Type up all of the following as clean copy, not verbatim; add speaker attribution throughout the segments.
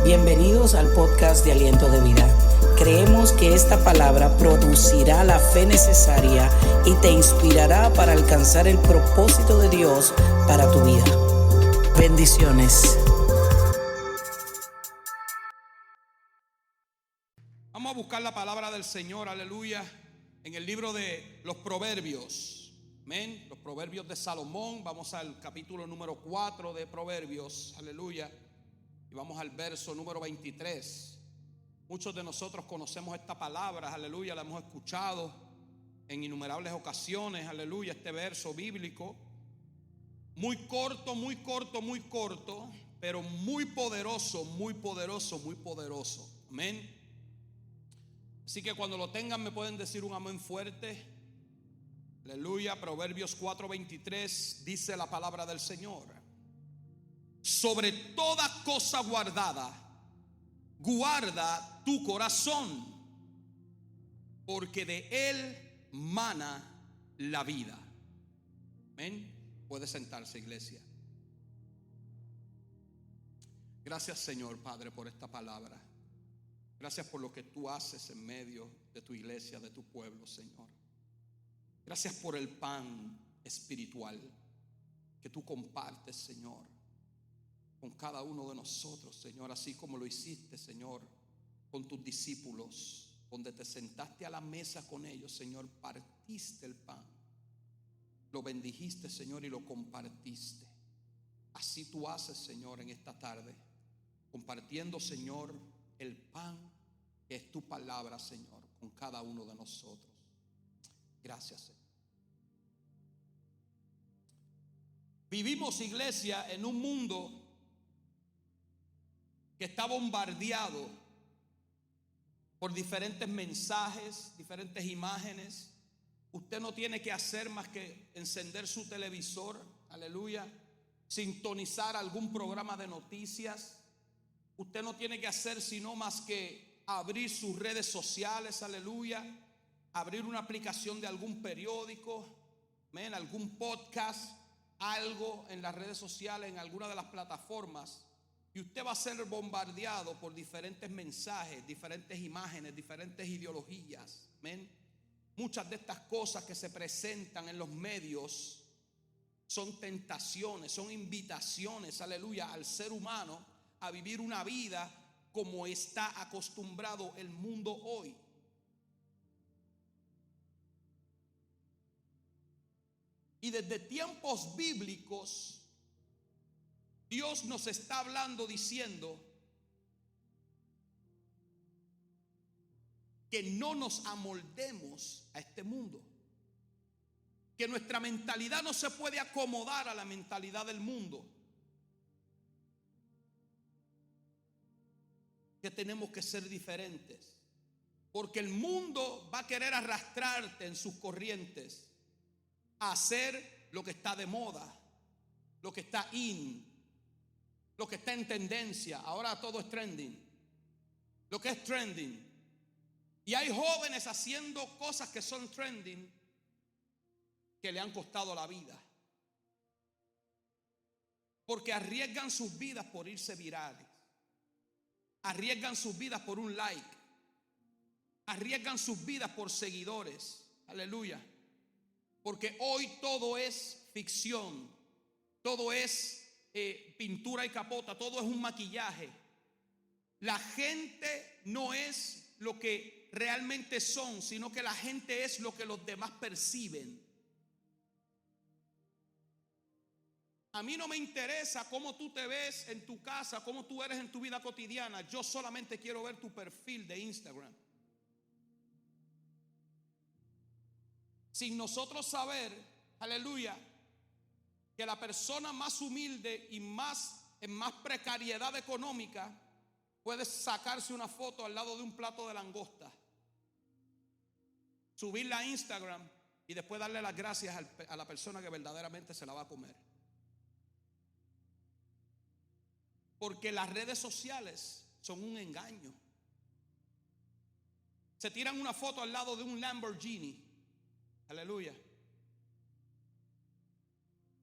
Speaker 1: Bienvenidos al podcast de Aliento de Vida. Creemos que esta palabra producirá la fe necesaria y te inspirará para alcanzar el propósito de Dios para tu vida. Bendiciones.
Speaker 2: Vamos a buscar la palabra del Señor, aleluya, en el libro de los Proverbios. Amén. Los Proverbios de Salomón. Vamos al capítulo número 4 de Proverbios, aleluya. Y vamos al verso número 23. Muchos de nosotros conocemos esta palabra, aleluya, la hemos escuchado en innumerables ocasiones, aleluya, este verso bíblico. Muy corto, pero muy poderoso, muy poderoso, muy poderoso. Amén. Así que cuando lo tengan me pueden decir un amén fuerte. Aleluya. Proverbios 4:23 dice la palabra del Señor: sobre toda cosa guardada, guarda tu corazón, porque de él mana la vida. Amén. Puede sentarse, iglesia. Gracias, Señor Padre, por esta palabra. Gracias por lo que tú haces en medio de tu iglesia, de tu pueblo, Señor. Gracias por el pan espiritual que tú compartes, Señor, con cada uno de nosotros, Señor, así como lo hiciste, Señor, con tus discípulos, donde te sentaste a la mesa con ellos, Señor, partiste el pan, lo bendijiste, Señor, y lo compartiste. Así tú haces, Señor, en esta tarde, compartiendo, Señor, el pan que es tu palabra, Señor, con cada uno de nosotros. Gracias, Señor. Vivimos, iglesia, en un mundo que está bombardeado por diferentes mensajes, diferentes imágenes. Usted no tiene que hacer más que encender su televisor, aleluya, sintonizar algún programa de noticias. Usted no tiene que hacer sino más que abrir sus redes sociales, aleluya, abrir una aplicación de algún periódico, algún podcast, algo en las redes sociales, en alguna de las plataformas. Y usted va a ser bombardeado por diferentes mensajes, diferentes imágenes, diferentes ideologías. Amén. Muchas de estas cosas que se presentan en los medios son tentaciones, son invitaciones, aleluya, al ser humano a vivir una vida como está acostumbrado el mundo hoy. Y desde tiempos bíblicos Dios nos está hablando diciendo que no nos amoldemos a este mundo, que nuestra mentalidad no se puede acomodar a la mentalidad del mundo, que tenemos que ser diferentes, porque el mundo va a querer arrastrarte en sus corrientes a hacer lo que está de moda, lo que está lo que está en tendencia. Ahora todo es trending, lo que es trending. Y hay jóvenes haciendo cosas que son trending que le han costado la vida, porque arriesgan sus vidas por irse virales, arriesgan sus vidas por un like, arriesgan sus vidas por seguidores, aleluya, porque hoy todo es ficción, todo es pintura y capota, todo es un maquillaje. La gente no es lo que realmente son, sino que la gente es lo que los demás perciben. A mí no me interesa cómo tú te ves en tu casa, cómo tú eres en tu vida cotidiana. Yo solamente quiero ver tu perfil de Instagram. Sin nosotros saber, aleluya, que la persona más humilde y en más precariedad económica puede sacarse una foto al lado de un plato de langosta, subirla a Instagram y después darle las gracias a la persona que verdaderamente se la va a comer. Porque las redes sociales son un engaño. Se tiran una foto al lado de un Lamborghini, aleluya,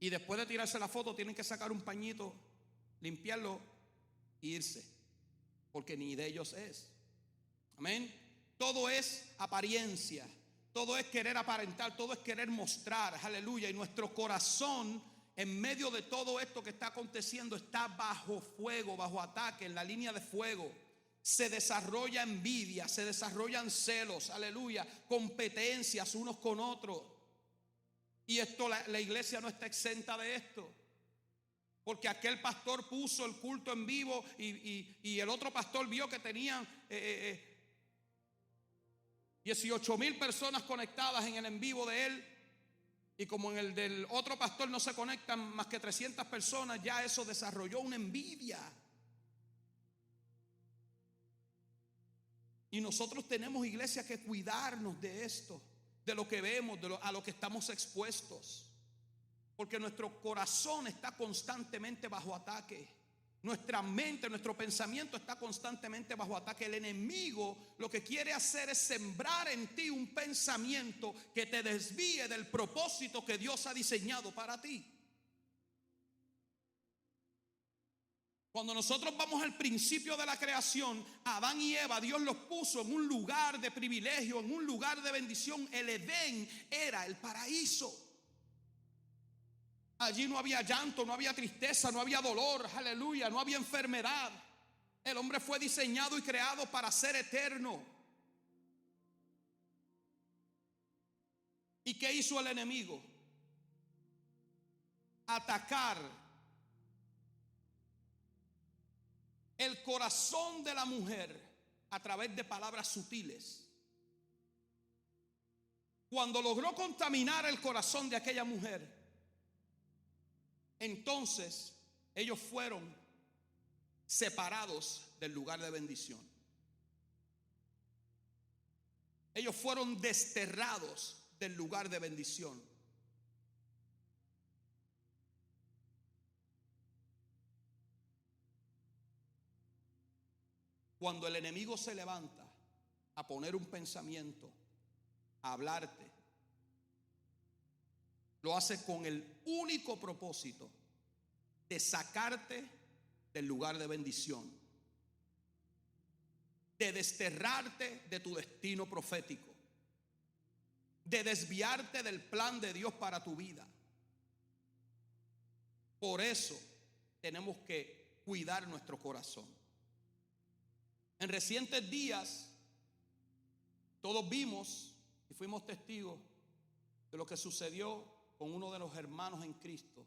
Speaker 2: y después de tirarse la foto tienen que sacar un pañito, limpiarlo e irse. porque ni de ellos es. Amén. Todo es apariencia, todo es querer aparentar, todo es querer mostrar, aleluya. Y nuestro corazón, en medio de todo esto que está aconteciendo, está bajo fuego, bajo ataque, en la línea de fuego. Se desarrolla envidia, se desarrollan celos, aleluya, competencias unos con otros. Y esto, la iglesia no está exenta de esto. Porque aquel pastor puso el culto en vivo y el otro pastor vio que tenían 18,000 personas conectadas en el en vivo de él. Y como en el del otro pastor no se conectan más que 300 personas, ya eso desarrolló una envidia. Y nosotros tenemos, iglesia, que cuidarnos de esto, de lo que vemos, a lo que estamos expuestos. Porque nuestro corazón está constantemente bajo ataque. Nuestra mente, nuestro pensamiento está constantemente bajo ataque. El enemigo lo que quiere hacer es sembrar en ti un pensamiento que te desvíe del propósito que Dios ha diseñado para ti. Cuando nosotros vamos al principio de la creación, Adán y Eva, Dios los puso en un lugar de privilegio, en un lugar de bendición. El Edén era el paraíso. Allí no había llanto, no había tristeza, no había dolor, aleluya, no había enfermedad. El hombre fue diseñado y creado para ser eterno. ¿Y qué hizo el enemigo? Atacar el corazón de la mujer a través de palabras sutiles. Cuando logró contaminar el corazón de aquella mujer, entonces ellos fueron separados del lugar de bendición. Ellos fueron desterrados del lugar de bendición. Cuando el enemigo se levanta a poner un pensamiento, a hablarte, lo hace con el único propósito de sacarte del lugar de bendición, de desterrarte de tu destino profético, de desviarte del plan de Dios para tu vida. Por eso tenemos que cuidar nuestro corazón. En recientes días, todos vimos y fuimos testigos de lo que sucedió con uno de los hermanos en Cristo,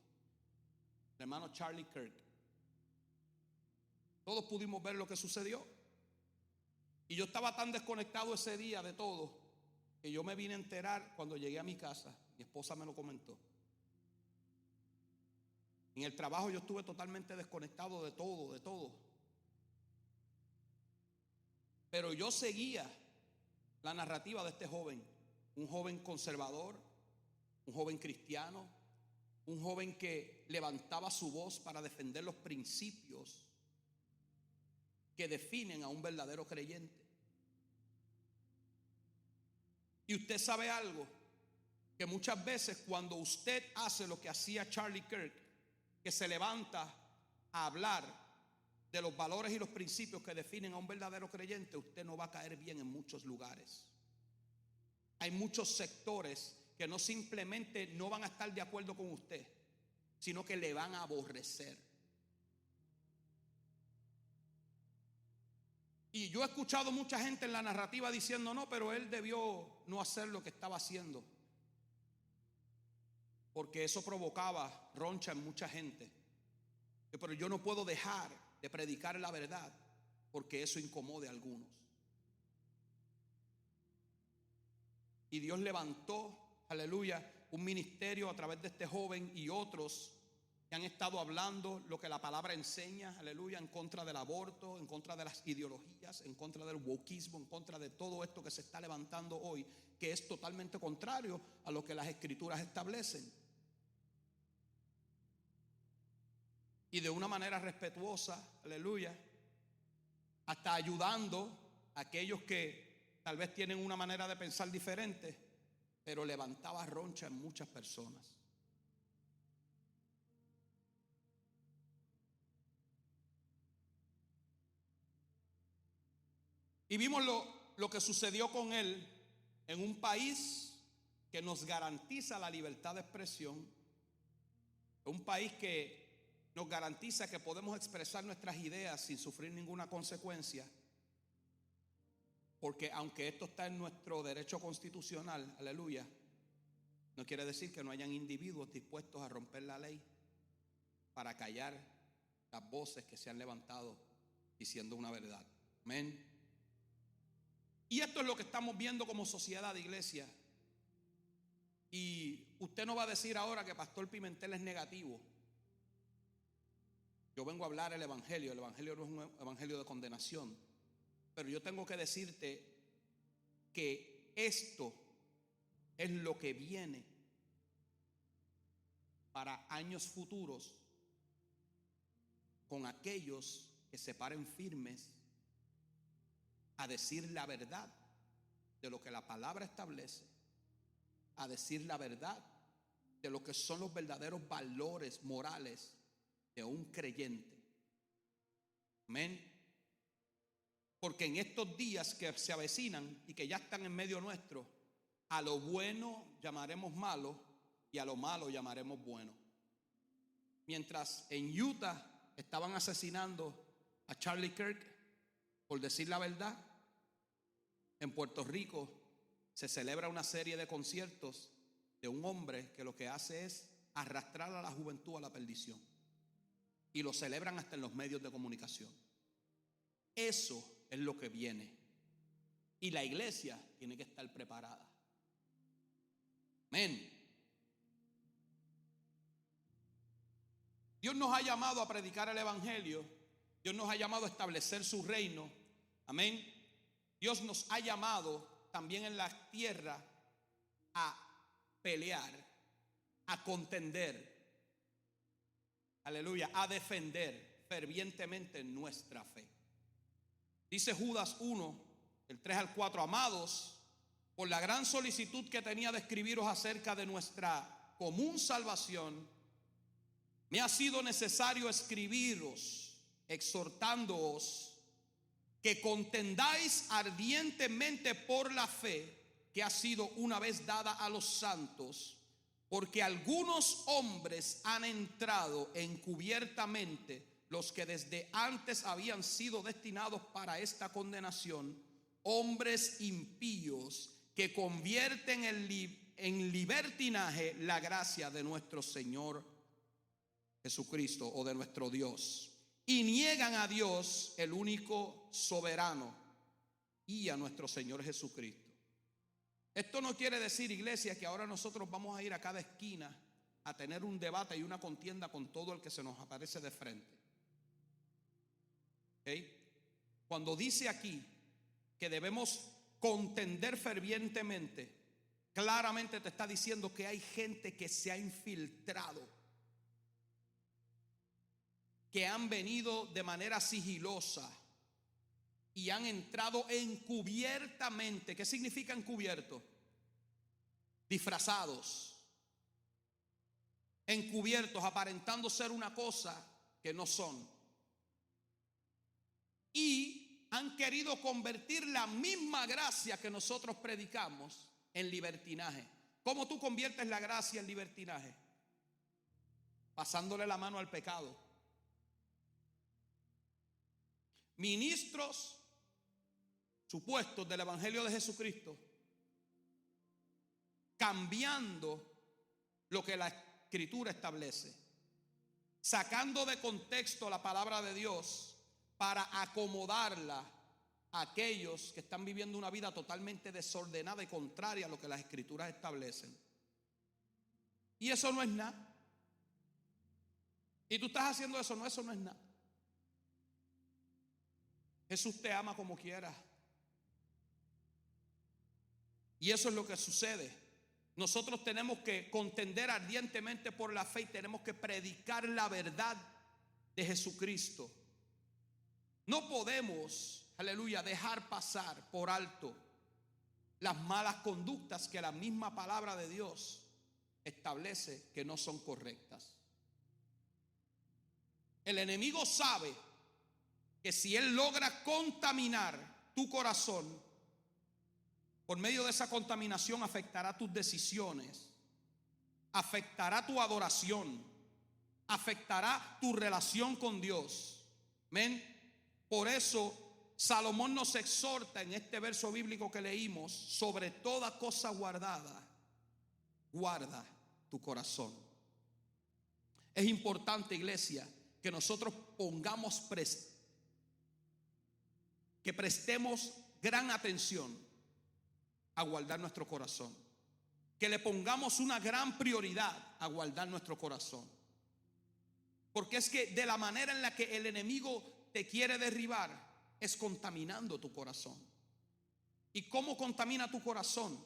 Speaker 2: el hermano Charlie Kirk. Todos pudimos ver lo que sucedió. Y yo estaba tan desconectado ese día de todo, que yo me vine a enterar cuando llegué a mi casa. Mi esposa me lo comentó. En el trabajo yo estuve totalmente desconectado de todo, de todo. Pero yo seguía la narrativa de este joven, un joven conservador, un joven cristiano, un joven que levantaba su voz para defender los principios que definen a un verdadero creyente. Y usted sabe algo, que muchas veces cuando usted hace lo que hacía Charlie Kirk, que se levanta a hablar de los valores y los principios que definen a un verdadero creyente, usted no va a caer bien en muchos lugares. Hay muchos sectores que no simplemente no van a estar de acuerdo con usted, sino que le van a aborrecer. Y yo he escuchado mucha gente en la narrativa diciendo, no, pero él debió no hacer lo que estaba haciendo, porque eso provocaba roncha en mucha gente. Pero yo no puedo dejar de predicar la verdad, porque eso incomode a algunos. Y Dios levantó, aleluya, un ministerio a través de este joven y otros que han estado hablando lo que la palabra enseña, aleluya, en contra del aborto, en contra de las ideologías, en contra del wokismo, en contra de todo esto que se está levantando hoy, que es totalmente contrario a lo que las escrituras establecen. Y de una manera respetuosa, aleluya, hasta ayudando a aquellos que tal vez tienen una manera de pensar diferente, pero levantaba roncha en muchas personas. Y vimos lo que sucedió con él en un país que nos garantiza la libertad de expresión, un país que nos garantiza que podemos expresar nuestras ideas sin sufrir ninguna consecuencia, porque aunque esto está en nuestro derecho constitucional, aleluya, no quiere decir que no hayan individuos dispuestos a romper la ley para callar las voces que se han levantado diciendo una verdad. Amén. Y esto es lo que estamos viendo como sociedad de iglesia. Y usted no va a decir ahora que Pastor Pimentel es negativo. Yo vengo a hablar el evangelio no es un evangelio de condenación, pero yo tengo que decirte que esto es lo que viene para años futuros con aquellos que se paren firmes a decir la verdad de lo que la palabra establece, a decir la verdad de lo que son los verdaderos valores morales de un creyente. Amén. Porque en estos días que se avecinan y que ya están en medio nuestro, a lo bueno llamaremos malo y a lo malo llamaremos bueno. Mientras en Utah estaban asesinando a Charlie Kirk por decir la verdad, en Puerto Rico se celebra una serie de conciertos de un hombre que lo que hace es arrastrar a la juventud a la perdición, y lo celebran hasta en los medios de comunicación. Eso es lo que viene, y la iglesia tiene que estar preparada. Amén. Dios nos ha llamado a predicar el evangelio. Dios nos ha llamado a establecer su reino. Amén. Dios nos ha llamado también en la tierra a pelear, a contender, aleluya, a defender fervientemente nuestra fe. Dice Judas 1, el 3 al 4: amados, por la gran solicitud que tenía de escribiros acerca de nuestra común salvación, me ha sido necesario escribiros, exhortándoos que contendáis ardientemente por la fe que ha sido una vez dada a los santos, porque algunos hombres han entrado encubiertamente, los que desde antes habían sido destinados para esta condenación, hombres impíos que convierten en libertinaje la gracia de nuestro Señor Jesucristo, o de nuestro Dios, y niegan a Dios, el único soberano, y a nuestro Señor Jesucristo. Esto no quiere decir, iglesia, que ahora nosotros vamos a ir a cada esquina a tener un debate y una contienda con todo el que se nos aparece de frente. ¿Okay? Cuando dice aquí que debemos contender fervientemente, claramente te está diciendo que hay gente que se ha infiltrado, que han venido de manera sigilosa y han entrado encubiertamente. ¿Qué significa encubierto? Disfrazados, encubiertos, aparentando ser una cosa que no son, y han querido convertir la misma gracia que nosotros predicamos en libertinaje. ¿Cómo tú conviertes la gracia en libertinaje? Pasándole la mano al pecado. Ministros supuestos del evangelio de Jesucristo, cambiando lo que la escritura establece, sacando de contexto la palabra de Dios para acomodarla a aquellos que están viviendo una vida totalmente desordenada y contraria a lo que las escrituras establecen. Y eso no es nada. Y tú estás haciendo eso no es nada. Jesús te ama como quiera. Y eso es lo que sucede. Nosotros tenemos que contender ardientemente por la fe y tenemos que predicar la verdad de Jesucristo. No podemos, aleluya, dejar pasar por alto las malas conductas que la misma palabra de Dios establece que no son correctas. El enemigo sabe que si él logra contaminar tu corazón, por medio de esa contaminación afectará tus decisiones, afectará tu adoración, afectará tu relación con Dios. Amén. Por eso Salomón nos exhorta en este verso bíblico que leímos: sobre toda cosa guardada, guarda tu corazón. Es importante, iglesia, que nosotros que prestemos gran atención a guardar nuestro corazón, que le pongamos una gran prioridad a guardar nuestro corazón, porque es que de la manera en la que el enemigo te quiere derribar es contaminando tu corazón. ¿Y cómo contamina tu corazón?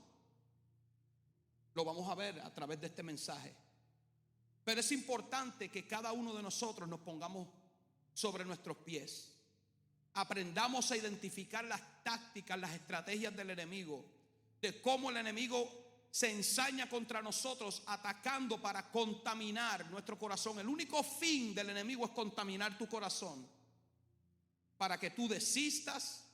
Speaker 2: Lo vamos a ver a través de este mensaje. Pero es importante que cada uno de nosotros nos pongamos sobre nuestros pies, aprendamos a identificar las tácticas, las estrategias del enemigo, de cómo el enemigo se ensaña contra nosotros, atacando para contaminar nuestro corazón. El único fin del enemigo es contaminar tu corazón, para que tú desistas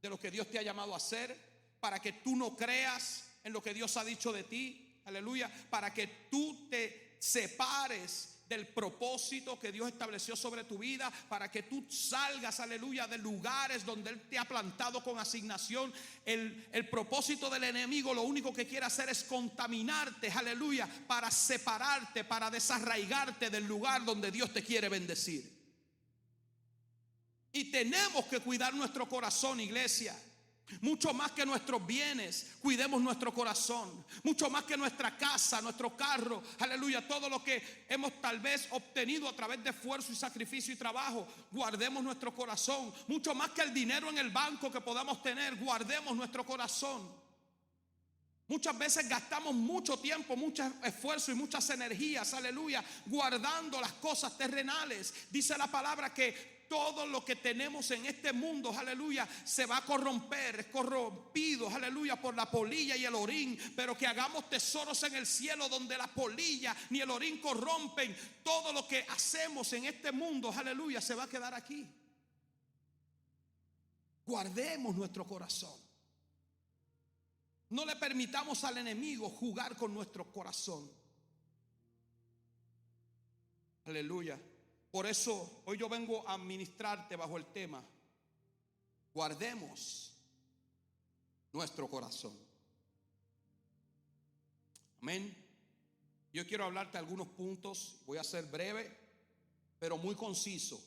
Speaker 2: de lo que Dios te ha llamado a hacer, para que tú no creas en lo que Dios ha dicho de ti, aleluya, para que tú te separes del propósito que Dios estableció sobre tu vida, para que tú salgas, aleluya, de lugares donde Él te ha plantado con asignación. El propósito del enemigo lo único que quiere hacer es contaminarte, aleluya, para separarte, para desarraigarte del lugar donde Dios te quiere bendecir. Y tenemos que cuidar nuestro corazón, iglesia. Mucho más que nuestros bienes, cuidemos nuestro corazón. Mucho más que nuestra casa, nuestro carro, aleluya, todo lo que hemos tal vez obtenido a través de esfuerzo y sacrificio y trabajo, guardemos nuestro corazón. Mucho más que el dinero en el banco que podamos tener, guardemos nuestro corazón. Muchas veces gastamos mucho tiempo, mucho esfuerzo y muchas energías, aleluya, guardando las cosas terrenales. Dice la palabra que todo lo que tenemos en este mundo, aleluya, se va a corromper, es corrompido, aleluya, por la polilla y el orín. Pero que hagamos tesoros en el cielo donde la polilla ni el orín corrompen. Todo lo que hacemos en este mundo, aleluya, se va a quedar aquí. Guardemos nuestro corazón. No le permitamos al enemigo jugar con nuestro corazón. Aleluya. Por eso hoy yo vengo a ministrarte bajo el tema: guardemos nuestro corazón. Amén. Yo quiero hablarte de algunos puntos. Voy a ser breve, pero muy conciso.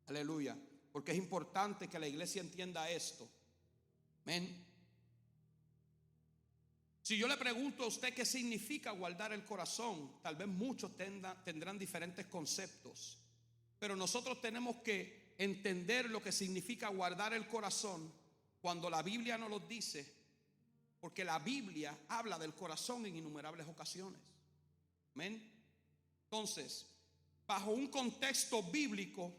Speaker 2: Aleluya. Porque es importante que la iglesia entienda esto. Amén. Si yo le pregunto a usted qué significa guardar el corazón, tal vez muchos tendrán diferentes conceptos. Pero nosotros tenemos que entender lo que significa guardar el corazón cuando la Biblia nos lo dice, porque la Biblia habla del corazón en innumerables ocasiones. Amén. Entonces, bajo un contexto bíblico,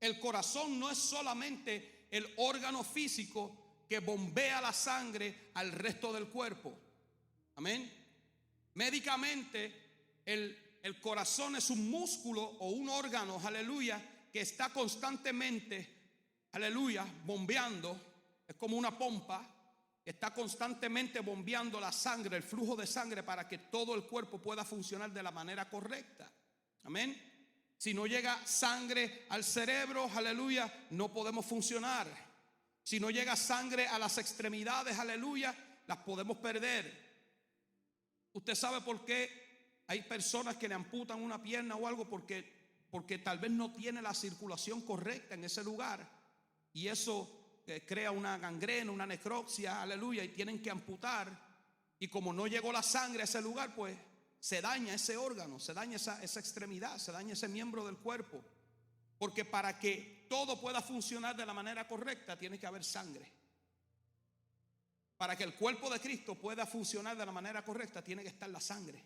Speaker 2: el corazón no es solamente el órgano físico que bombea la sangre al resto del cuerpo. Amén. Médicamente, el corazón es un músculo o un órgano, aleluya, que está constantemente, aleluya, bombeando. Es como una pompa que está constantemente bombeando la sangre, el flujo de sangre, para que todo el cuerpo pueda funcionar de la manera correcta. Amén. Si no llega sangre al cerebro, aleluya, no podemos funcionar. Si no llega sangre a las extremidades, aleluya, las podemos perder. Usted sabe por qué hay personas que le amputan una pierna o algo, porque tal vez no tiene la circulación correcta en ese lugar, y eso crea una gangrena, una necropsia, aleluya, y tienen que amputar. Y como no llegó la sangre a ese lugar, pues se daña ese órgano, se daña esa extremidad, se daña ese miembro del cuerpo. Porque para que todo pueda funcionar de la manera correcta, tiene que haber sangre. Para que el cuerpo de Cristo pueda funcionar de la manera correcta, tiene que estar la sangre.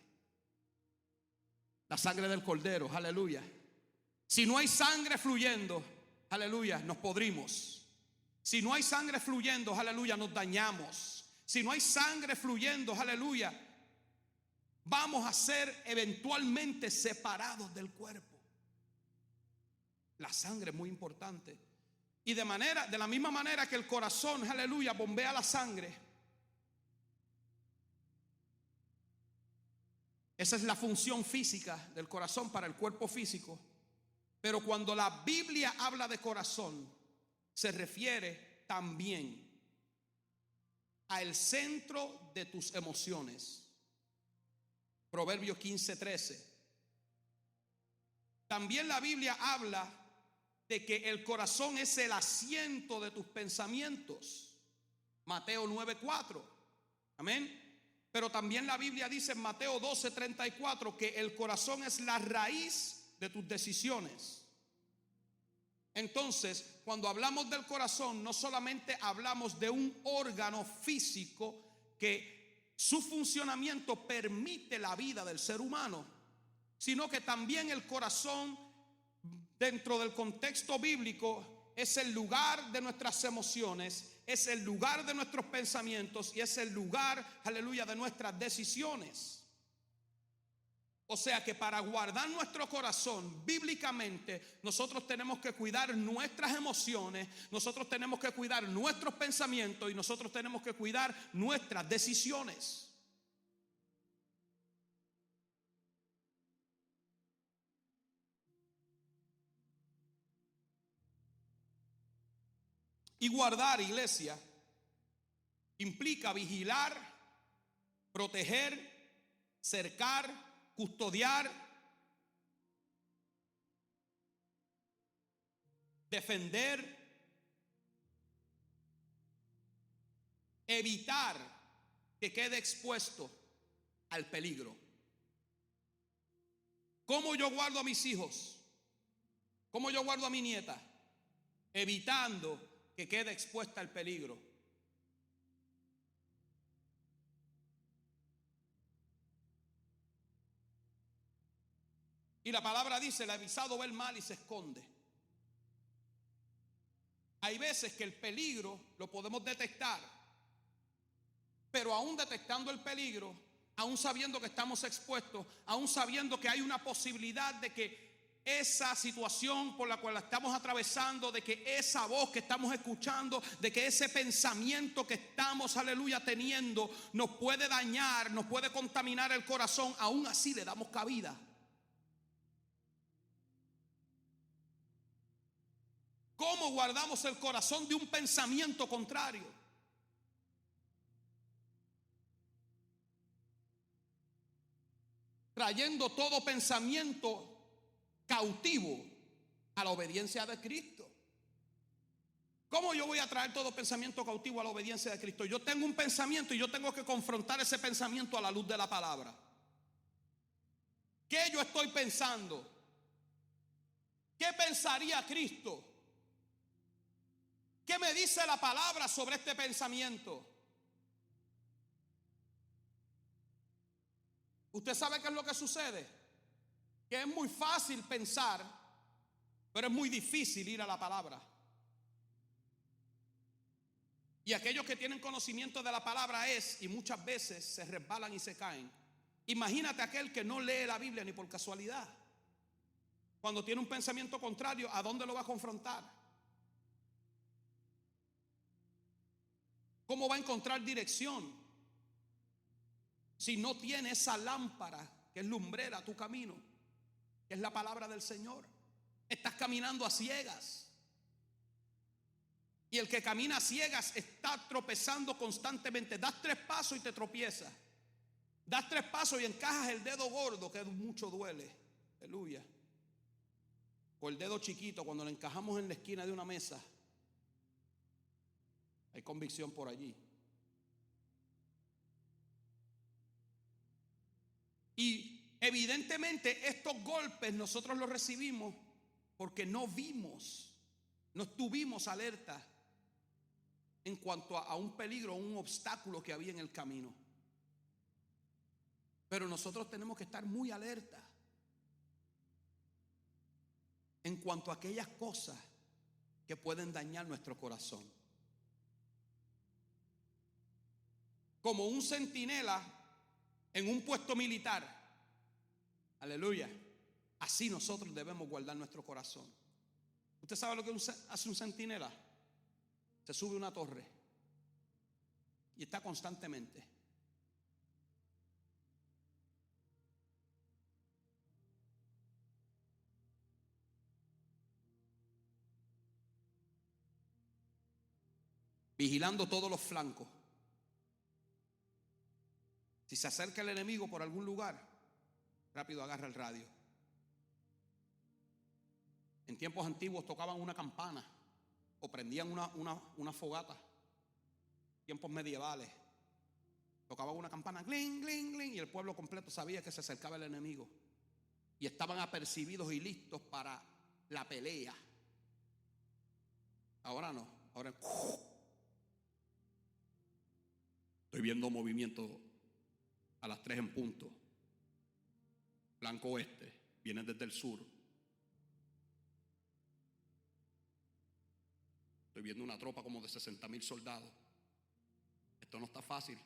Speaker 2: La sangre del Cordero, aleluya. Si no hay sangre fluyendo, aleluya, nos podrimos. Si no hay sangre fluyendo, aleluya, nos dañamos. Si no hay sangre fluyendo, aleluya, vamos a ser eventualmente separados del cuerpo. La sangre es muy importante. Y de la misma manera que el corazón, aleluya, bombea la sangre, esa es la función física del corazón para el cuerpo físico. Pero cuando la Biblia habla de corazón, se refiere también al centro de tus emociones. Proverbios 15:13. También la Biblia habla de que el corazón es el asiento de tus pensamientos. Mateo 9:4. Amén. Pero también la Biblia dice en Mateo 12:34 que el corazón es la raíz de tus decisiones. Entonces, cuando hablamos del corazón, no solamente hablamos de un órgano físico que su funcionamiento permite la vida del ser humano, sino que también el corazón, dentro del contexto bíblico, es el lugar de nuestras emociones, es el lugar de nuestros pensamientos y es el lugar, aleluya, de nuestras decisiones. O sea que para guardar nuestro corazón, bíblicamente, nosotros tenemos que cuidar nuestras emociones, nosotros tenemos que cuidar nuestros pensamientos y nosotros tenemos que cuidar nuestras decisiones. Y guardar, iglesia, implica vigilar, proteger, cercar, custodiar, defender, evitar que quede expuesto al peligro. ¿Cómo yo guardo a mis hijos? ¿Cómo yo guardo a mi nieta? Evitando que quede expuesta al peligro. Y la palabra dice: el avisado ve el mal y se esconde. Hay veces que el peligro lo podemos detectar, pero aún detectando el peligro, aún sabiendo que estamos expuestos, aún sabiendo que hay una posibilidad de que esa situación por la cual estamos atravesando, de que esa voz que estamos escuchando, de que ese pensamiento que estamos, aleluya, teniendo, nos puede dañar, nos puede contaminar el corazón, aún así le damos cabida. ¿Cómo guardamos el corazón de un pensamiento contrario? Trayendo todo pensamiento cautivo a la obediencia de Cristo. ¿Cómo yo voy a traer todo pensamiento cautivo a la obediencia de Cristo? Yo tengo un pensamiento y yo tengo que confrontar ese pensamiento a la luz de la palabra. ¿Qué yo estoy pensando? ¿Qué pensaría Cristo? ¿Qué me dice la palabra sobre este pensamiento? ¿Usted sabe qué es lo que sucede? Que es muy fácil pensar, pero es muy difícil ir a la palabra. Y aquellos que tienen conocimiento de la palabra y muchas veces se resbalan y se caen. Imagínate aquel que no lee la Biblia ni por casualidad. Cuando tiene un pensamiento contrario, ¿a dónde lo va a confrontar? ¿Cómo va a encontrar dirección si no tiene esa lámpara que es lumbrera a tu camino, que es la palabra del Señor? Estás caminando a ciegas. Y el que camina a ciegas está tropezando constantemente. Das 3 pasos y te tropiezas. Das 3 pasos y encajas el dedo gordo, que mucho duele. Aleluya. O el dedo chiquito, cuando lo encajamos en la esquina de una mesa. Hay convicción por allí. Y evidentemente estos golpes nosotros los recibimos porque no vimos, no estuvimos alerta en cuanto a un peligro, un obstáculo que había en el camino. Pero nosotros tenemos que estar muy alerta en cuanto a aquellas cosas que pueden dañar nuestro corazón. Como un centinela en un puesto militar. Aleluya. Así nosotros debemos guardar nuestro corazón. ¿Usted sabe lo que hace un centinela? Se sube a una torre y está constantemente. Vigilando todos los flancos. Si se acerca el enemigo por algún lugar, rápido agarra el radio. En tiempos antiguos tocaban una campana o prendían una fogata. Tiempos medievales tocaban una campana, gling, gling, gling, y el pueblo completo sabía que se acercaba el enemigo y estaban apercibidos y listos para la pelea. Ahora no, ahora estoy viendo movimiento a las 3 en punto. Flanco oeste, viene desde el sur. Estoy viendo una tropa como de 60,000 soldados. Esto no está fácil.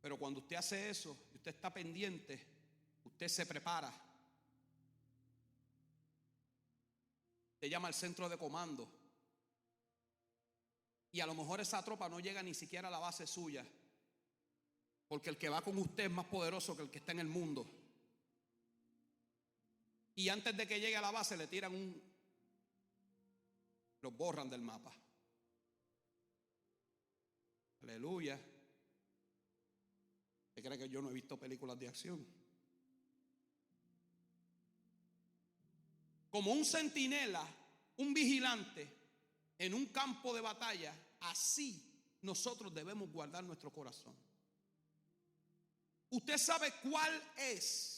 Speaker 2: Pero cuando usted hace eso, y usted está pendiente, usted se prepara. Te llama al centro de comando. Y a lo mejor esa tropa no llega ni siquiera a la base suya, porque el que va con usted es más poderoso que el que está en el mundo. Y antes de que llegue a la base le tiran los borran del mapa. Aleluya. ¿Usted cree que yo no he visto películas de acción? Como un centinela, un vigilante en un campo de batalla, así nosotros debemos guardar nuestro corazón. ¿Usted sabe cuál es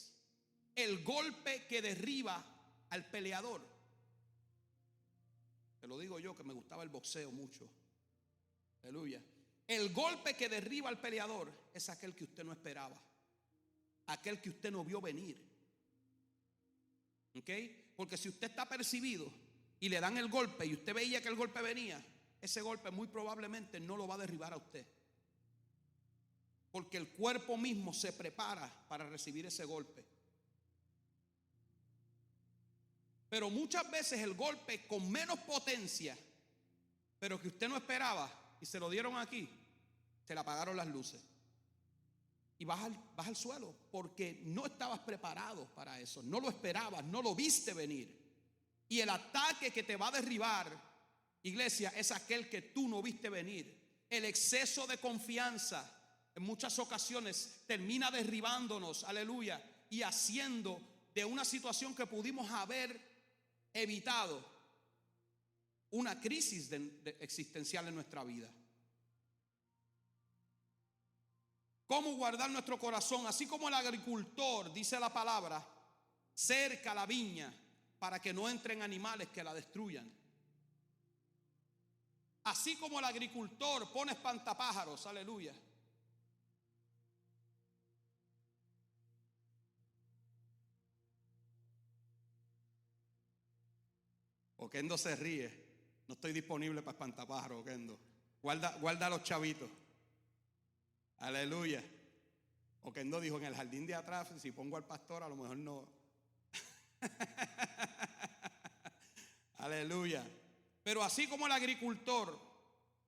Speaker 2: el golpe que derriba al peleador? Te lo digo yo, que me gustaba el boxeo mucho. Aleluya. El golpe que derriba al peleador es aquel que usted no esperaba, aquel que usted no vio venir. ¿Ok? Porque si usted está percibido y le dan el golpe y usted veía que el golpe venía, ese golpe muy probablemente no lo va a derribar a usted, porque el cuerpo mismo se prepara para recibir ese golpe. Pero muchas veces el golpe con menos potencia, pero que usted no esperaba y se lo dieron aquí, se le apagaron las luces y vas al suelo, porque no estabas preparado para eso, no lo esperabas, no lo viste venir. Y el ataque que te va a derribar, iglesia, es aquel que tú no viste venir. El exceso de confianza en muchas ocasiones termina derribándonos, aleluya, y haciendo de una situación que pudimos haber evitado una crisis existencial en nuestra vida. ¿Cómo guardar nuestro corazón? Así como el agricultor, dice la palabra, cerca la viña para que no entren animales que la destruyan. Así como el agricultor pone espantapájaros, aleluya. Oquendo se ríe. No estoy disponible para espantapájaros, Oquendo. Guarda a los chavitos. Aleluya. Oquendo dijo: en el jardín de atrás, si pongo al pastor, a lo mejor no. Aleluya. Pero así como el agricultor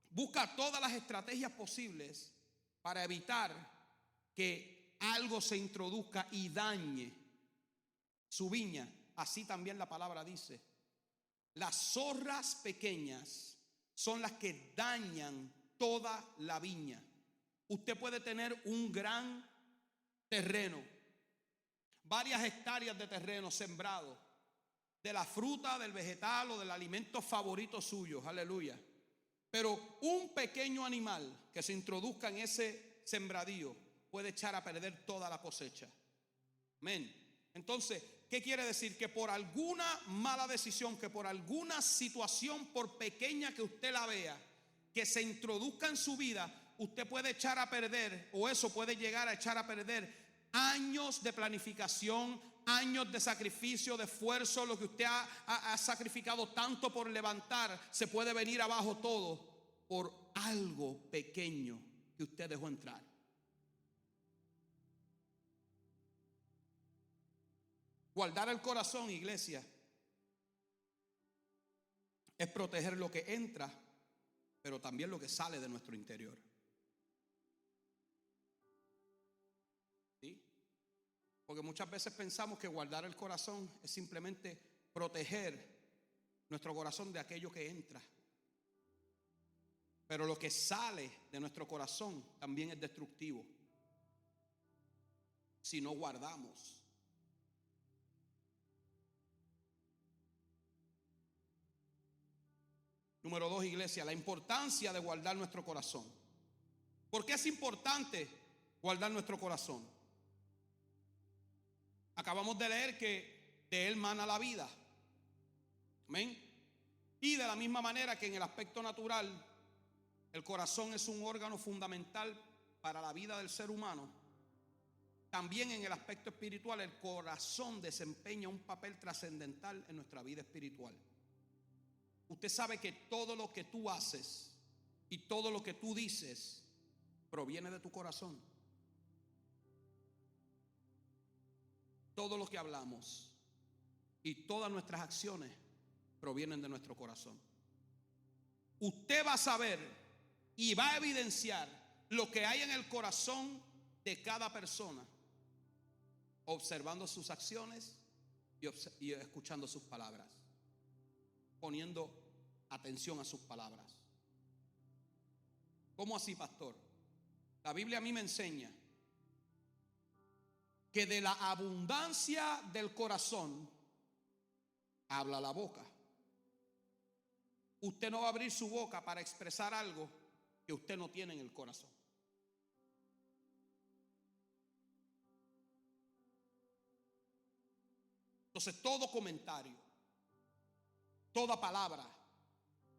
Speaker 2: busca todas las estrategias posibles para evitar que algo se introduzca y dañe su viña, así también la palabra dice: las zorras pequeñas son las que dañan toda la viña. Usted puede tener un gran terreno, varias hectáreas de terreno sembrado, de la fruta, del vegetal o del alimento favorito suyo, aleluya. Pero un pequeño animal que se introduzca en ese sembradío puede echar a perder toda la cosecha. Amén. Entonces, ¿qué quiere decir? Que por alguna mala decisión, que por alguna situación, por pequeña que usted la vea, que se introduzca en su vida, usted puede echar a perder, o eso puede llegar a echar a perder años de planificación, años de sacrificio, de esfuerzo. Lo que usted ha sacrificado tanto por levantar, se puede venir abajo todo por algo pequeño que usted dejó entrar. Guardar el corazón, iglesia, es proteger lo que entra, pero también lo que sale de nuestro interior. ¿Sí? Porque muchas veces pensamos que guardar el corazón es simplemente proteger nuestro corazón de aquello que entra. Pero lo que sale de nuestro corazón también es destructivo si no guardamos. Número 2, iglesia, la importancia de guardar nuestro corazón. ¿Por qué es importante guardar nuestro corazón? Acabamos de leer que de él mana la vida. Amén. Y de la misma manera que en el aspecto natural, el corazón es un órgano fundamental para la vida del ser humano, también en el aspecto espiritual, el corazón desempeña un papel trascendental en nuestra vida espiritual. Usted sabe que todo lo que tú haces y todo lo que tú dices proviene de tu corazón. Todo lo que hablamos y todas nuestras acciones provienen de nuestro corazón. Usted va a saber y va a evidenciar lo que hay en el corazón de cada persona, observando sus acciones y escuchando sus palabras, poniendo atención a sus palabras. ¿Cómo así, pastor? La Biblia a mí me enseña que de la abundancia del corazón habla la boca. Usted no va a abrir su boca para expresar algo que usted no tiene en el corazón. Entonces, todo comentario, toda palabra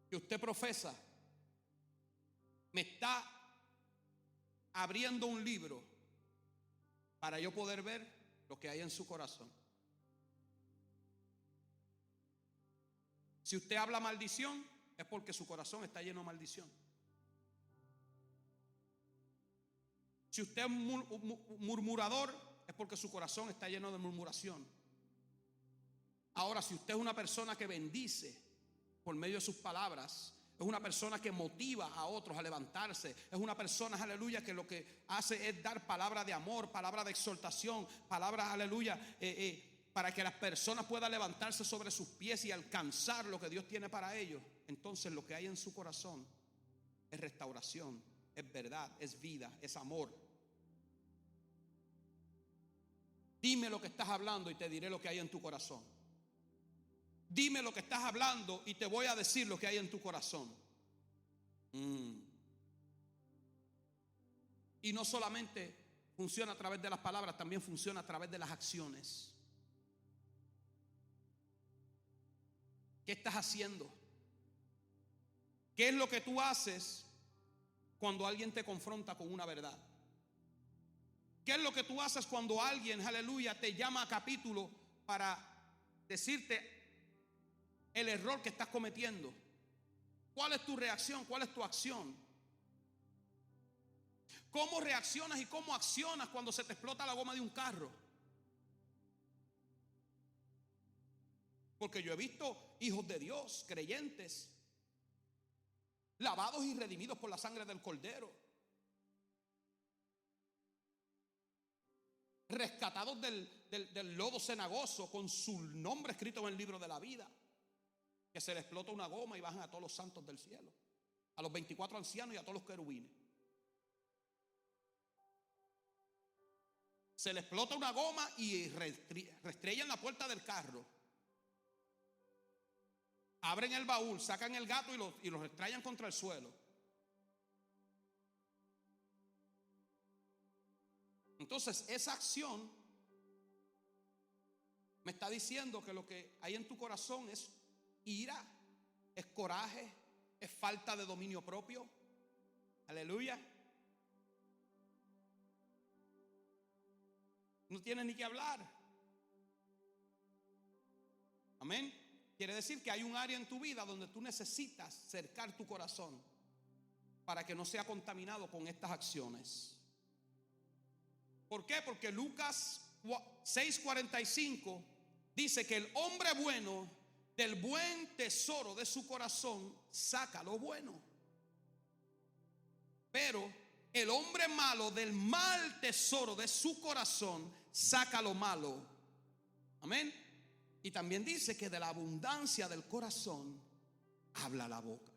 Speaker 2: que usted profesa, me está abriendo un libro para yo poder ver lo que hay en su corazón. Si usted habla maldición, es porque su corazón está lleno de maldición. Si usted es murmurador, es porque su corazón está lleno de murmuración. Ahora, si usted es una persona que bendice por medio de sus palabras, es una persona que motiva a otros a levantarse, es una persona, aleluya, que lo que hace es dar palabra de amor, palabra de exhortación, palabra, aleluya, para que las personas puedan levantarse sobre sus pies y alcanzar lo que Dios tiene para ellos. Entonces lo que hay en su corazón es restauración, es verdad, es vida, es amor. Dime lo que estás hablando y te diré lo que hay en tu corazón. Dime lo que estás hablando y te voy a decir lo que hay en tu corazón. Y no solamente funciona a través de las palabras, también funciona a través de las acciones. ¿Qué estás haciendo? ¿Qué es lo que tú haces cuando alguien te confronta con una verdad? ¿Qué es lo que tú haces cuando alguien, aleluya, te llama a capítulo para decirte el error que estás cometiendo? ¿Cuál es tu reacción? ¿Cuál es tu acción? ¿Cómo reaccionas y cómo accionas cuando se te explota la goma de un carro? Porque yo he visto hijos de Dios, creyentes, lavados y redimidos por la sangre del Cordero, rescatados del lodo cenagoso, con su nombre escrito en el libro de la vida, que se le explota una goma y bajan a todos los santos del cielo, a los 24 ancianos y a todos los querubines. Se le explota una goma y restrellan la puerta del carro. Abren el baúl, sacan el gato y los restrayan contra el suelo. Entonces, esa acción me está diciendo que lo que hay en tu corazón es ira, es coraje, es falta de dominio propio. Aleluya. No tienes ni que hablar. Amén. Quiere decir que hay un área en tu vida donde tú necesitas cercar tu corazón para que no sea contaminado con estas acciones. ¿Por qué? Porque Lucas 6:45 dice que el hombre bueno del buen tesoro de su corazón saca lo bueno, pero el hombre malo del mal tesoro de su corazón saca lo malo. Amén. Y también dice que de la abundancia del corazón habla la boca.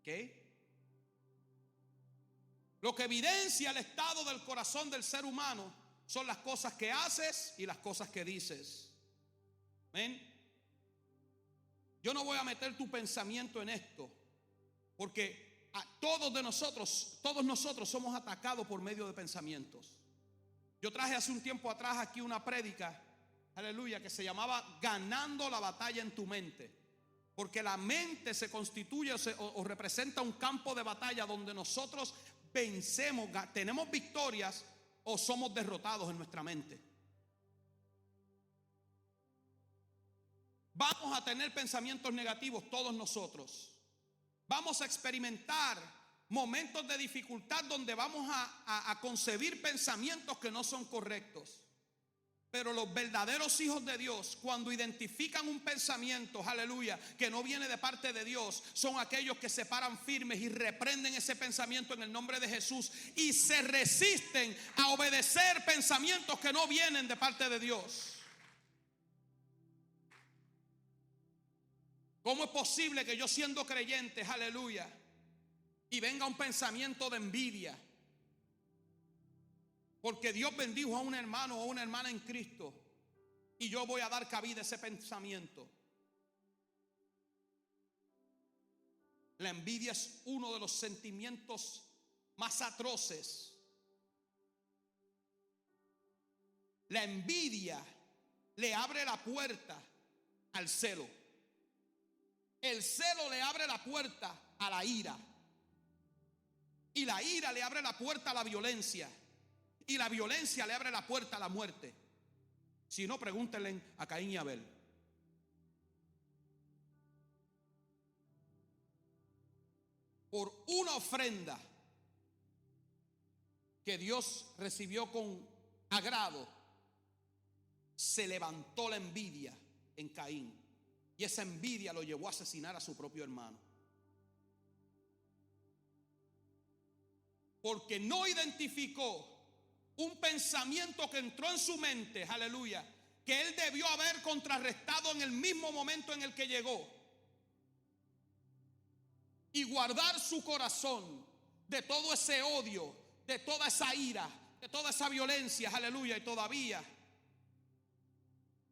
Speaker 2: ¿Ok? Lo que evidencia el estado del corazón del ser humano son las cosas que haces y las cosas que dices. Amén. Yo no voy a meter tu pensamiento en esto, porque todos nosotros somos atacados por medio de pensamientos. Yo traje hace un tiempo atrás aquí una prédica, aleluya, que se llamaba Ganando la batalla en tu mente. Porque la mente se constituye o representa un campo de batalla donde nosotros vencemos, tenemos victorias o somos derrotados en nuestra mente. Vamos a tener pensamientos negativos todos nosotros. Vamos a experimentar momentos de dificultad donde vamos a concebir pensamientos que no son correctos. Pero los verdaderos hijos de Dios, cuando identifican un pensamiento, aleluya, que no viene de parte de Dios, son aquellos que se paran firmes y reprenden ese pensamiento en el nombre de Jesús y se resisten a obedecer pensamientos que no vienen de parte de Dios. ¿Cómo es posible que yo, siendo creyente, aleluya, y venga un pensamiento de envidia? Porque Dios bendijo a un hermano o a una hermana en Cristo y yo voy a dar cabida a ese pensamiento. La envidia es uno de los sentimientos más atroces. La envidia le abre la puerta al celo. El celo le abre la puerta a la ira. Y la ira le abre la puerta a la violencia. Y la violencia le abre la puerta a la muerte. Si no, pregúntenle a Caín y Abel. Por una ofrenda que Dios recibió con agrado, se levantó la envidia en Caín. Y esa envidia lo llevó a asesinar a su propio hermano. Porque no identificó un pensamiento que entró en su mente, aleluya, que él debió haber contrarrestado en el mismo momento en el que llegó. Y guardar su corazón de todo ese odio, de toda esa ira, de toda esa violencia, aleluya. Y todavía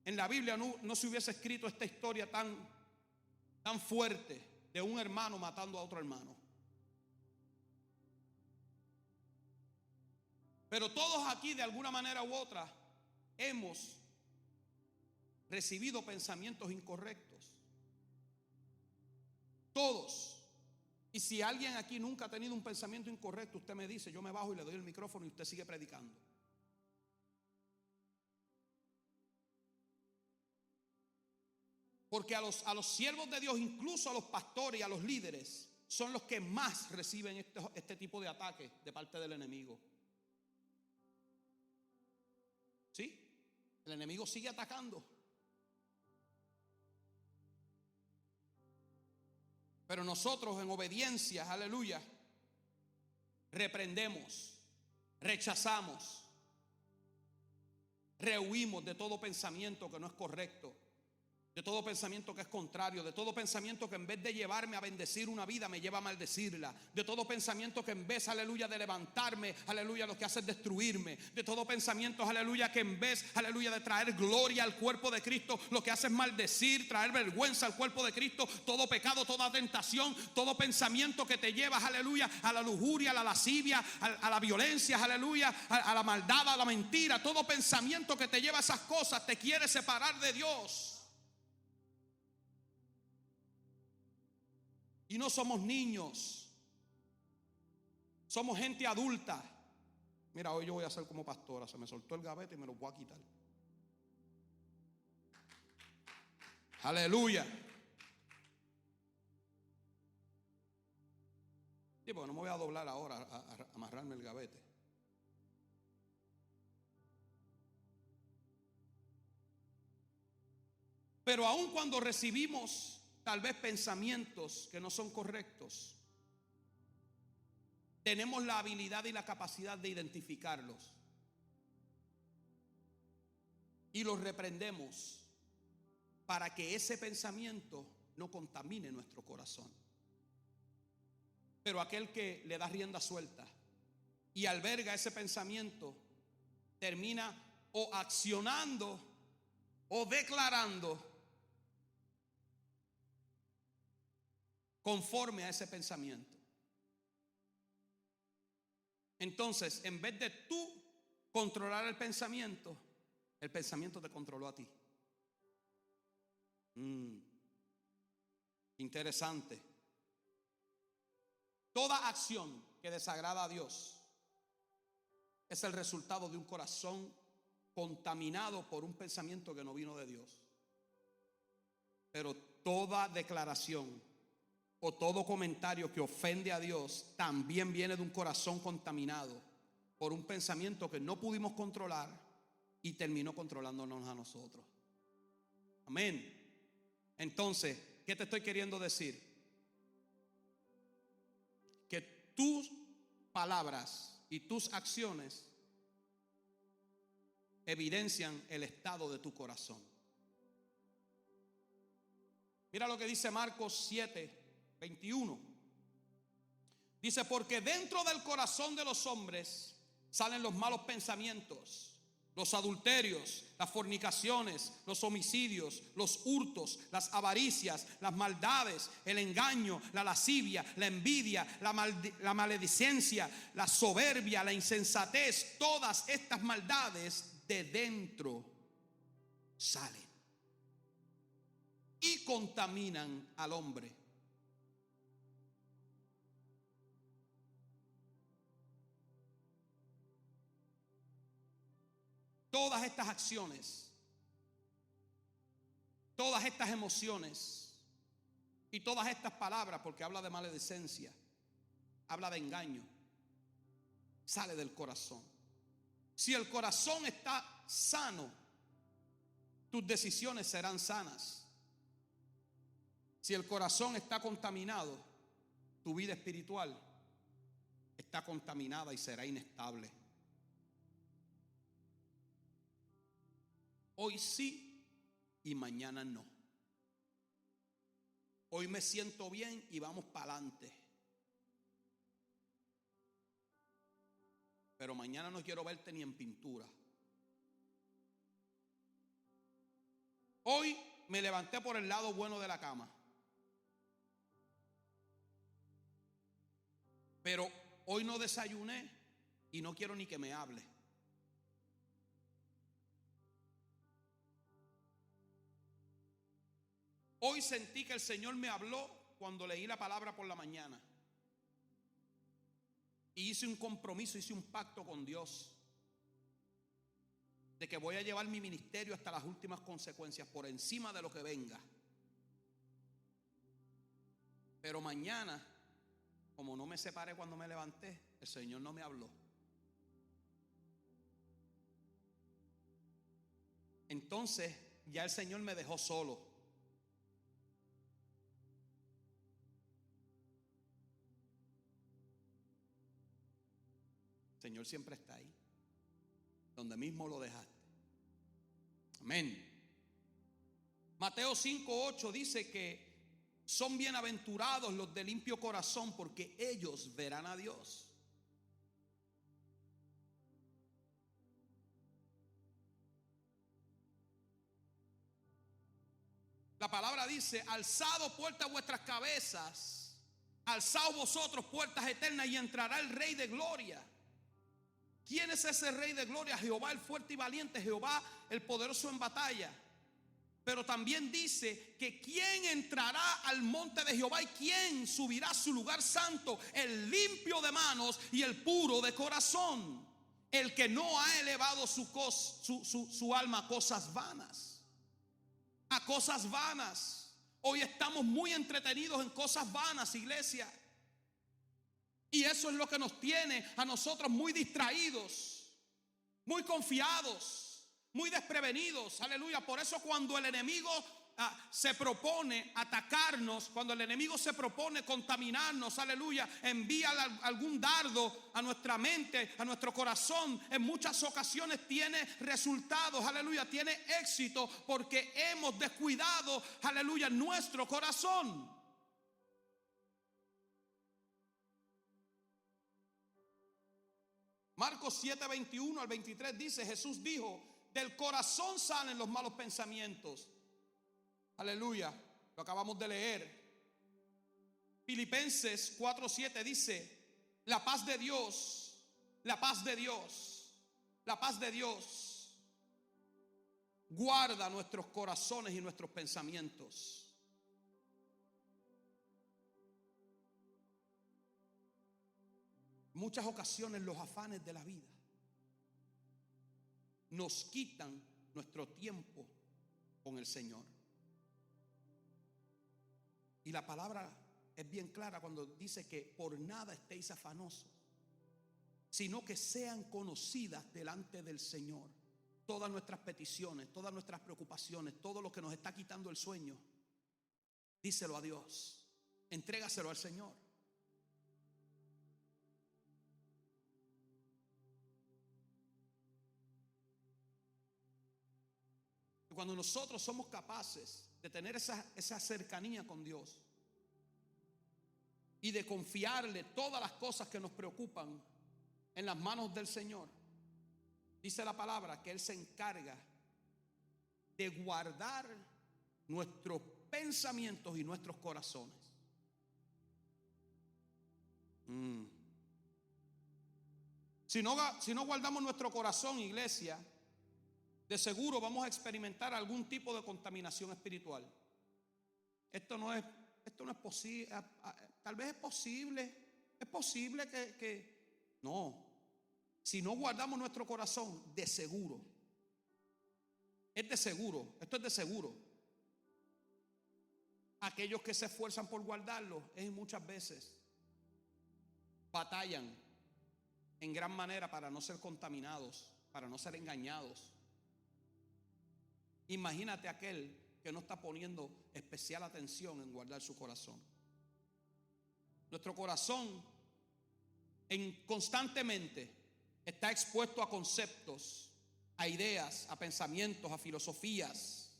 Speaker 2: en la Biblia no se hubiese escrito esta historia tan fuerte de un hermano matando a otro hermano. Pero todos aquí, de alguna manera u otra, hemos recibido pensamientos incorrectos. Todos. Y si alguien aquí nunca ha tenido un pensamiento incorrecto, usted me dice, yo me bajo y le doy el micrófono y usted sigue predicando. Porque a los siervos de Dios, incluso a los pastores y a los líderes, son los que más reciben este tipo de ataques de parte del enemigo. ¿Sí? El enemigo sigue atacando. Pero nosotros en obediencia, aleluya, reprendemos, rechazamos, rehuimos de todo pensamiento que no es correcto, de todo pensamiento que es contrario, de todo pensamiento que en vez de llevarme a bendecir una vida me lleva a maldecirla, de todo pensamiento que en vez, aleluya, de levantarme, aleluya, lo que hace es destruirme, de todo pensamiento, aleluya, que en vez, aleluya, de traer gloria al cuerpo de Cristo, lo que hace es maldecir, traer vergüenza al cuerpo de Cristo, todo pecado, toda tentación, todo pensamiento que te lleva, aleluya, a la lujuria, a la lascivia, a la violencia, aleluya, a la maldad, a la mentira, todo pensamiento que te lleva a esas cosas te quiere separar de Dios. Y no somos niños, somos gente adulta. Mira, hoy yo voy a ser como pastora, se me soltó el gavete y me lo voy a quitar. Aleluya. Sí, porque no me voy a doblar ahora a amarrarme el gavete. Pero aun cuando recibimos tal vez pensamientos que no son correctos, tenemos la habilidad y la capacidad de identificarlos. Y los reprendemos para que ese pensamiento no contamine nuestro corazón. Pero aquel que le da rienda suelta y alberga ese pensamiento, termina o accionando o declarando conforme a ese pensamiento. Entonces, en vez de tú controlar el pensamiento te controló a ti. Interesante. Toda acción que desagrada a Dios es el resultado de un corazón contaminado por un pensamiento que no vino de Dios. Pero toda declaración o todo comentario que ofende a Dios también viene de un corazón contaminado por un pensamiento que no pudimos controlar y terminó controlándonos a nosotros. Amén. Entonces, ¿qué te estoy queriendo decir? Que tus palabras y tus acciones evidencian el estado de tu corazón. Mira lo que dice Marcos 7:21. Dice: porque dentro del corazón de los hombres salen los malos pensamientos, los adulterios, las fornicaciones, los homicidios, los hurtos, las avaricias, las maldades, el engaño, la lascivia, la envidia, la maledicencia, la soberbia, la insensatez. Todas estas maldades de dentro salen y contaminan al hombre. Todas estas acciones, todas estas emociones y todas estas palabras, porque habla de maledicencia, habla de engaño, sale del corazón. Si el corazón está sano, tus decisiones serán sanas. Si el corazón está contaminado, tu vida espiritual está contaminada y será inestable. Hoy sí y mañana no. Hoy me siento bien y vamos para adelante. Pero mañana no quiero verte ni en pintura. Hoy me levanté por el lado bueno de la cama. Pero hoy no desayuné y no quiero ni que me hable. Hoy sentí que el Señor me habló cuando leí la palabra por la mañana. Y hice un compromiso, hice un pacto con Dios de que voy a llevar mi ministerio hasta las últimas consecuencias, por encima de lo que venga. Pero mañana, como no me separé cuando me levanté, el Señor no me habló. Entonces ya el Señor me dejó solo. El Señor siempre está ahí, donde mismo lo dejaste. Amén. Mateo 5:8 dice que son bienaventurados los de limpio corazón, porque ellos verán a Dios. La palabra dice: alzado puertas vuestras cabezas, alzaos vosotros puertas eternas, y entrará el Rey de gloria. ¿Quién es ese Rey de gloria? Jehová el fuerte y valiente, Jehová el poderoso en batalla. Pero también dice que ¿quién entrará al monte de Jehová y quién subirá a su lugar santo? El limpio de manos y el puro de corazón, el que no ha elevado su alma a cosas vanas. A cosas vanas. Hoy estamos muy entretenidos en cosas vanas, iglesia. Y eso es lo que nos tiene a nosotros muy distraídos, muy confiados, muy desprevenidos. Aleluya. Por eso cuando el enemigo se propone atacarnos, cuando el enemigo se propone contaminarnos, aleluya, envía algún dardo a nuestra mente, a nuestro corazón, en muchas ocasiones tiene resultados, aleluya, tiene éxito, porque hemos descuidado, aleluya, nuestro corazón. Marcos 7:21 al 23 dice: Jesús dijo, del corazón salen los malos pensamientos. Aleluya, lo acabamos de leer. Filipenses 4:7 dice: la paz de Dios, la paz de Dios, la paz de Dios guarda nuestros corazones y nuestros pensamientos. En muchas ocasiones los afanes de la vida nos quitan nuestro tiempo con el Señor. Y la palabra es bien clara cuando dice que por nada estéis afanosos, sino que sean conocidas delante del Señor todas nuestras peticiones, todas nuestras preocupaciones, todo lo que nos está quitando el sueño. Díselo a Dios, entrégaselo al Señor. Cuando nosotros somos capaces de tener esa cercanía con Dios y de confiarle todas las cosas que nos preocupan en las manos del Señor, dice la palabra que Él se encarga de guardar nuestros pensamientos y nuestros corazones. Si no guardamos nuestro corazón, iglesia, de seguro vamos a experimentar algún tipo de contaminación espiritual. Esto no es posible. Tal vez es posible que no. Si no guardamos nuestro corazón, de seguro. Es de seguro, esto es de seguro. Aquellos que se esfuerzan por guardarlo, muchas veces batallan en gran manera para no ser contaminados, para no ser engañados. Imagínate aquel que no está poniendo especial atención en guardar su corazón. Nuestro corazón constantemente está expuesto a conceptos, a ideas, a pensamientos, a filosofías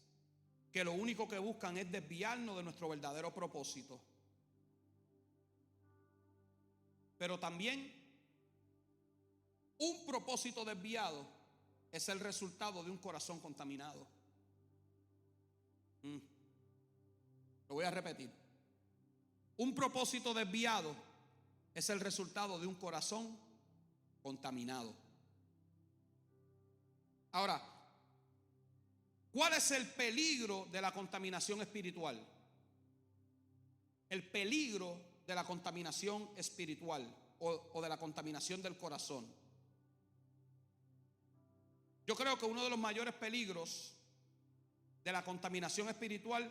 Speaker 2: que lo único que buscan es desviarnos de nuestro verdadero propósito. Pero también un propósito desviado es el resultado de un corazón contaminado. Lo voy a repetir. Un propósito desviado es el resultado de un corazón contaminado. Ahora, ¿cuál es el peligro de la contaminación espiritual? El peligro de la contaminación espiritual o de la contaminación del corazón. Yo creo que uno de los mayores peligros de la contaminación espiritual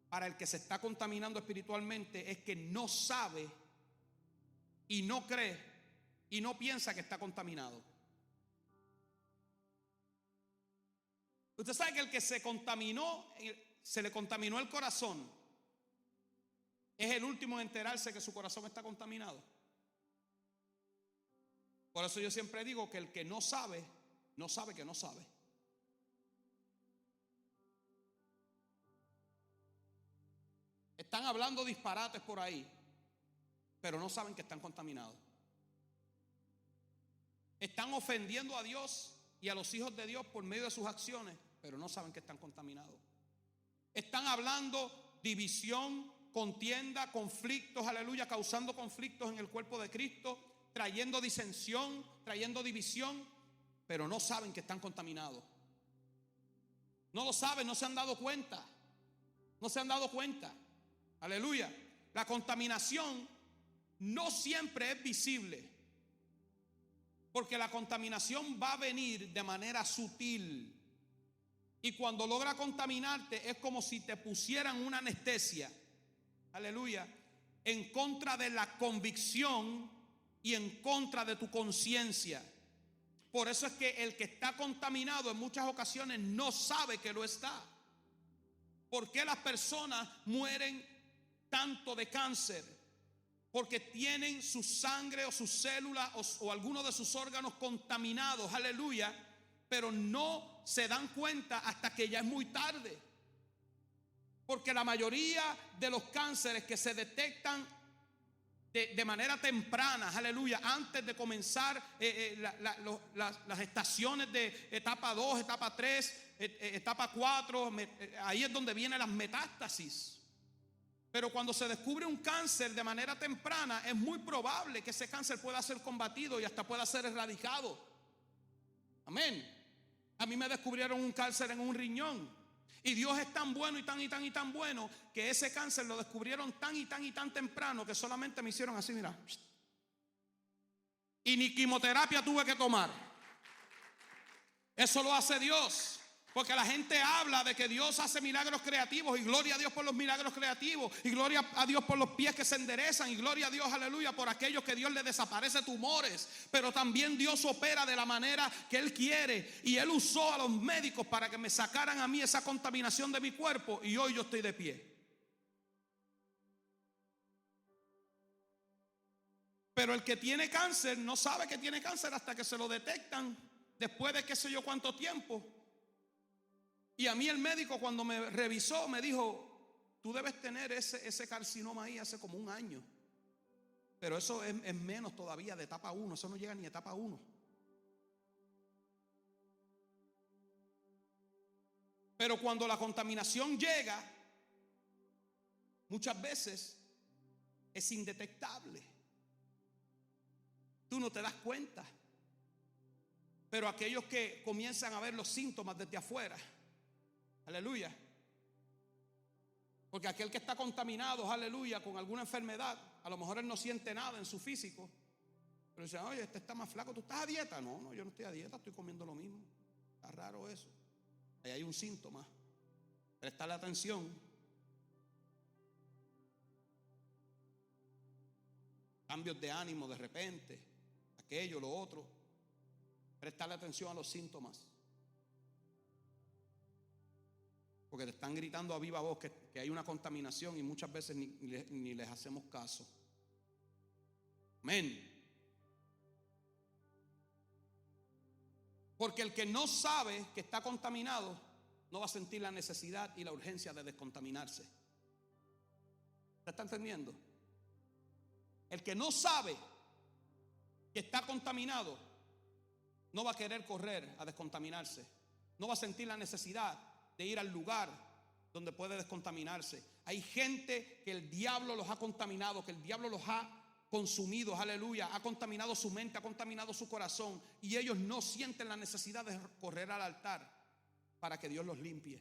Speaker 2: para el que se está contaminando espiritualmente es que no sabe y no cree y no piensa que está contaminado. Usted sabe que el que se le contaminó el corazón, es el último en enterarse que su corazón está contaminado. Por eso yo siempre digo que el que no sabe que no sabe. Están hablando disparates por ahí, pero no saben que están contaminados. Están ofendiendo a Dios y a los hijos de Dios por medio de sus acciones, pero no saben que están contaminados. Están hablando división, contienda, conflictos, aleluya, causando conflictos en el cuerpo de Cristo, trayendo disensión, trayendo división, pero no saben que están contaminados. No lo saben, no se han dado cuenta. No se han dado cuenta. Aleluya. La contaminación no siempre es visible, porque la contaminación va a venir de manera sutil. Y cuando logra contaminarte es como si te pusieran una anestesia, aleluya, en contra de la convicción y en contra de tu conciencia. Por eso es que el que está contaminado en muchas ocasiones no sabe que lo está. ¿Por qué las personas mueren tanto de cáncer? Porque tienen su sangre o sus células o alguno de sus órganos contaminados, aleluya, pero no se dan cuenta hasta que ya es muy tarde. Porque la mayoría de los cánceres que se detectan de manera temprana, aleluya, antes de comenzar las estaciones de etapa 2, etapa 3, etapa 4, ahí es donde vienen las metástasis. Pero cuando se descubre un cáncer de manera temprana, es muy probable que ese cáncer pueda ser combatido y hasta pueda ser erradicado. Amén. A mí me descubrieron un cáncer en un riñón. Y Dios es tan bueno y tan bueno que ese cáncer lo descubrieron tan temprano que solamente me hicieron así, mira. Y ni quimioterapia tuve que tomar. Eso lo hace Dios. Porque la gente habla de que Dios hace milagros creativos, y gloria a Dios por los milagros creativos, y gloria a Dios por los pies que se enderezan, y gloria a Dios, aleluya, por aquellos que Dios le desaparece tumores. Pero también Dios opera de la manera que Él quiere, y Él usó a los médicos para que me sacaran a mí esa contaminación de mi cuerpo, y hoy yo estoy de pie. Pero el que tiene cáncer no sabe que tiene cáncer hasta que se lo detectan después de qué sé yo cuánto tiempo. Y a mí el médico, cuando me revisó, me dijo: tú debes tener ese carcinoma ahí hace como un año. Pero eso es menos todavía de etapa 1. Eso no llega ni a etapa 1. Pero cuando la contaminación llega, muchas veces es indetectable. Tú no te das cuenta. Pero aquellos que comienzan a ver los síntomas desde afuera, aleluya. Porque aquel que está contaminado, aleluya, con alguna enfermedad, a lo mejor él no siente nada en su físico, pero dice: oye, este está más flaco, ¿tú estás a dieta? No, yo no estoy a dieta, estoy comiendo lo mismo. Está raro eso. Ahí hay un síntoma. Prestarle atención. Cambios de ánimo de repente, aquello, lo otro. Prestarle atención a los síntomas. Porque te están gritando a viva voz que hay una contaminación, y muchas veces ni les hacemos caso. Amén. Porque el que no sabe que está contaminado no va a sentir la necesidad y la urgencia de descontaminarse. ¿Usted está entendiendo? El que no sabe que está contaminado no va a querer correr a descontaminarse. No va a sentir la necesidad de ir al lugar donde puede descontaminarse. Hay gente que el diablo los ha contaminado, que el diablo los ha consumido, aleluya, ha contaminado su mente, ha contaminado su corazón, y ellos no sienten la necesidad de correr al altar para que Dios los limpie.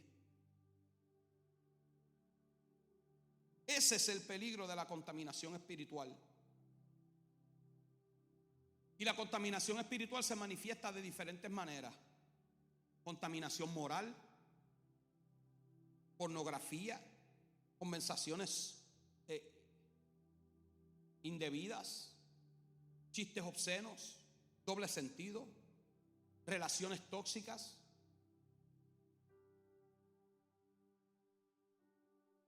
Speaker 2: Ese es el peligro de la contaminación espiritual. Y la contaminación espiritual se manifiesta de diferentes maneras. Contaminación moral, pornografía, conversaciones indebidas, chistes obscenos, doble sentido, relaciones tóxicas,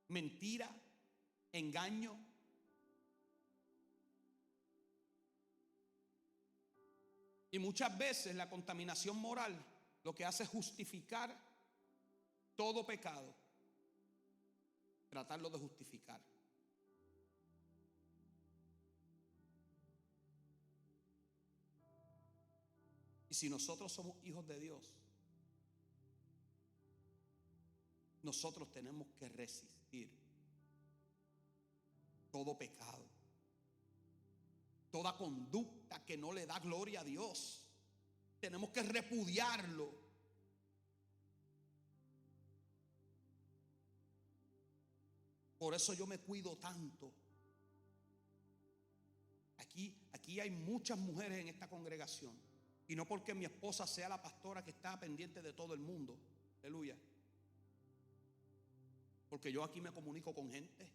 Speaker 2: mentira, engaño. Y muchas veces la contaminación moral lo que hace es justificar todo pecado, tratarlo de justificar. Y si nosotros somos hijos de Dios, nosotros tenemos que resistir todo pecado, toda conducta que no le da gloria a Dios. Tenemos que repudiarlo. Por eso yo me cuido tanto. Aquí hay muchas mujeres en esta congregación, y no porque mi esposa sea la pastora que está pendiente de todo el mundo, aleluya, porque yo aquí me comunico con gente.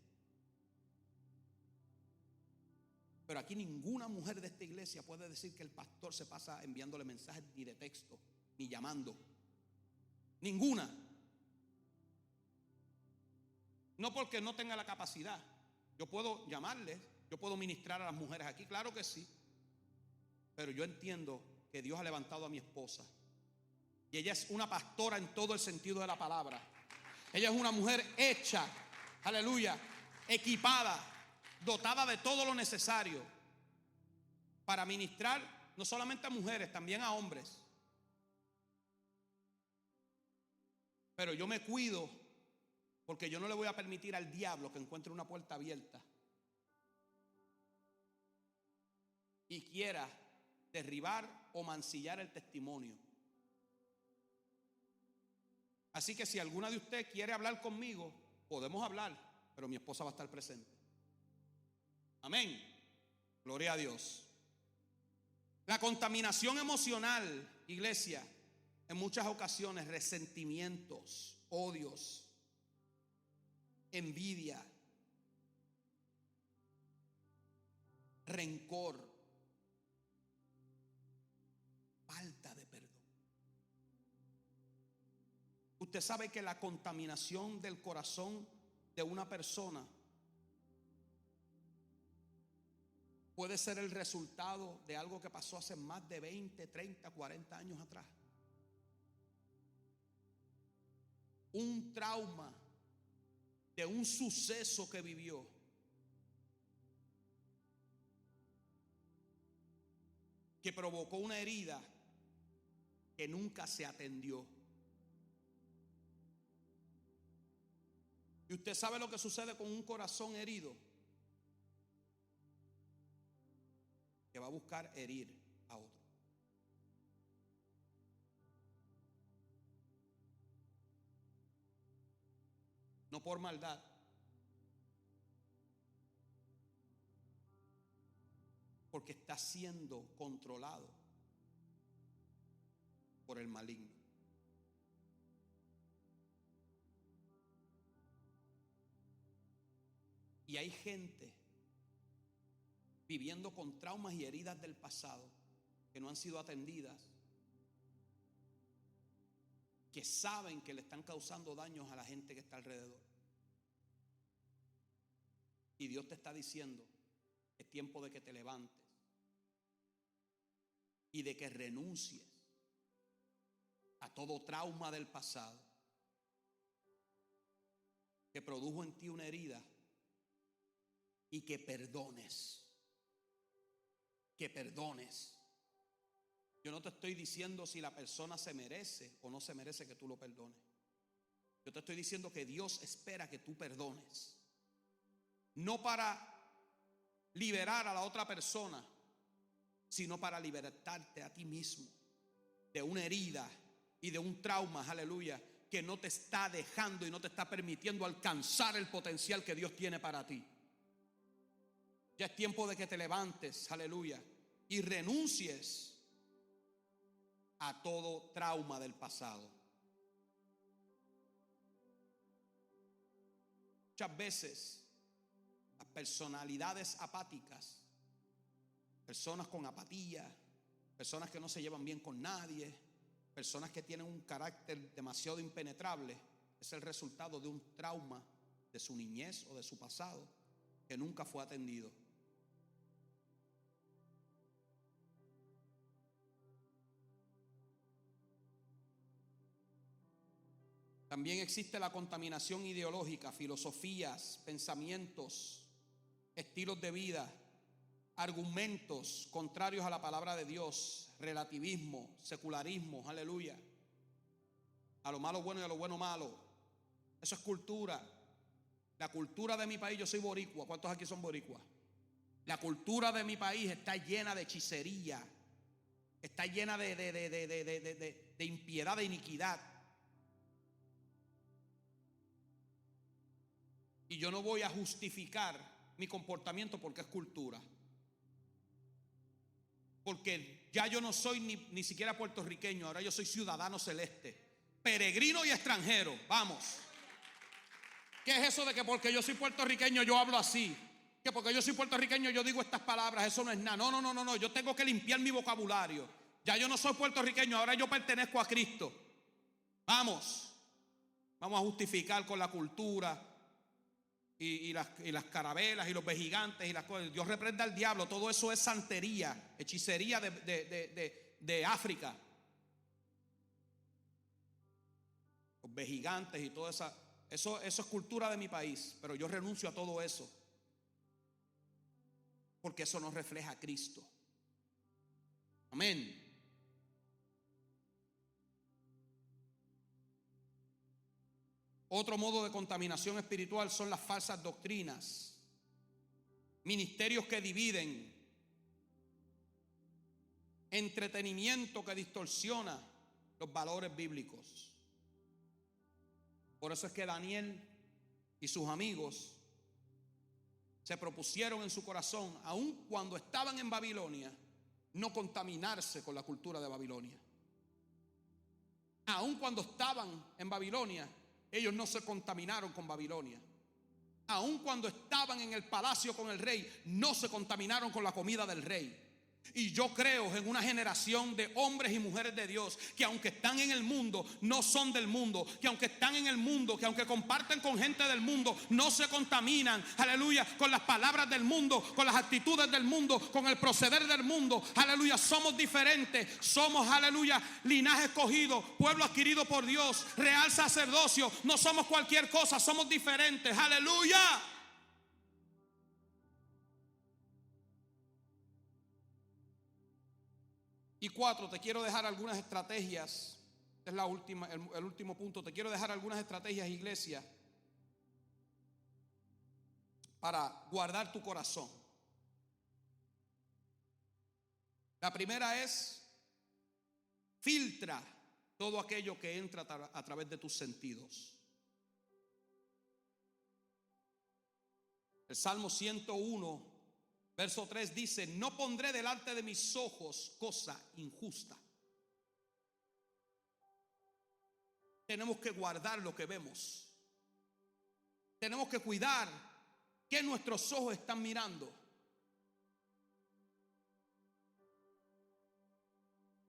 Speaker 2: Pero aquí ninguna mujer de esta iglesia puede decir que el pastor se pasa enviándole mensajes ni de texto, ni llamando. Ninguna. No porque no tenga la capacidad. Yo puedo llamarles, yo puedo ministrar a las mujeres aquí, claro que sí. Pero yo entiendo que Dios ha levantado a mi esposa. Y ella es una pastora en todo el sentido de la palabra. Ella es una mujer hecha, aleluya, equipada, dotada de todo lo necesario para ministrar no solamente a mujeres, también a hombres. Pero yo me cuido porque yo no le voy a permitir al diablo que encuentre una puerta abierta y quiera derribar o mancillar el testimonio. Así que si alguna de ustedes quiere hablar conmigo, podemos hablar, pero mi esposa va a estar presente. Amén. Gloria a Dios. La contaminación emocional, iglesia, en muchas ocasiones, resentimientos, odios, envidia, rencor, falta de perdón. Usted sabe que la contaminación del corazón de una persona puede ser el resultado de algo que pasó hace más de 20, 30, 40 años atrás. Un trauma de un suceso que vivió. Que provocó una herida que nunca se atendió. Y usted sabe lo que sucede con un corazón herido, que va a buscar herir a otro. No por maldad, porque está siendo controlado por el maligno. Y hay gente viviendo con traumas y heridas del pasado que no han sido atendidas, que saben que le están causando daños a la gente que está alrededor. Y Dios te está diciendo: es tiempo de que te levantes y de que renuncies a todo trauma del pasado que produjo en ti una herida, y que perdones. Que perdones. Yo no te estoy diciendo si la persona se merece o no se merece que tú lo perdones. Yo te estoy diciendo que Dios espera que tú perdones. No para liberar a la otra persona, sino para libertarte a ti mismo de una herida y de un trauma, aleluya, que no te está dejando y no te está permitiendo alcanzar el potencial que Dios tiene para ti. Ya es tiempo de que te levantes, aleluya, y renuncies a todo trauma del pasado. Muchas veces las personalidades apáticas, personas con apatía, personas que no se llevan bien con nadie, personas que tienen un carácter demasiado impenetrable, es el resultado de un trauma de su niñez o de su pasado que nunca fue atendido. También existe la contaminación ideológica, filosofías, pensamientos, estilos de vida, argumentos contrarios a la palabra de Dios, relativismo, secularismo, aleluya. A lo malo bueno y a lo bueno malo. Eso es cultura. La cultura de mi país, yo soy boricua. ¿Cuántos aquí son boricuas? La cultura de mi país está llena de hechicería, está llena de impiedad, de iniquidad. Y yo no voy a justificar mi comportamiento porque es cultura. Porque ya yo no soy ni siquiera puertorriqueño, ahora yo soy ciudadano celeste, peregrino y extranjero. Vamos. ¿Qué es eso de que porque yo soy puertorriqueño yo hablo así? Que porque yo soy puertorriqueño yo digo estas palabras, eso no es nada. No, yo tengo que limpiar mi vocabulario. Ya yo no soy puertorriqueño, ahora yo pertenezco a Cristo. Vamos a justificar con la cultura. y las carabelas y los vejigantes y las cosas. Dios reprenda al diablo. Todo eso es santería, hechicería de África. Los vejigantes y todo eso es cultura de mi país. Pero yo renuncio a todo eso, porque eso no refleja a Cristo. Amén. Otro modo de contaminación espiritual son las falsas doctrinas, ministerios que dividen, entretenimiento que distorsiona los valores bíblicos. Por eso es que Daniel y sus amigos se propusieron en su corazón, aun cuando estaban en Babilonia, no contaminarse con la cultura de Babilonia. Aun cuando estaban en Babilonia, ellos no se contaminaron con Babilonia. Aun cuando estaban en el palacio con el rey, no se contaminaron con la comida del rey. Y yo creo en una generación de hombres y mujeres de Dios que aunque están en el mundo, no son del mundo. Que aunque están en el mundo, que aunque comparten con gente del mundo, no se contaminan, aleluya, con las palabras del mundo, con las actitudes del mundo, con el proceder del mundo. Aleluya, somos diferentes. Somos, aleluya, linaje escogido, pueblo adquirido por Dios, real sacerdocio. No somos cualquier cosa, somos diferentes. Aleluya. Y 4, te quiero dejar algunas estrategias. Es la última, el último punto. Te quiero dejar algunas estrategias, iglesia, para guardar tu corazón. La primera es: filtra todo aquello que entra a través de tus sentidos. El Salmo 101 verso 3 dice: no pondré delante de mis ojos cosa injusta. Tenemos que guardar lo que vemos. Tenemos que cuidar que nuestros ojos están mirando.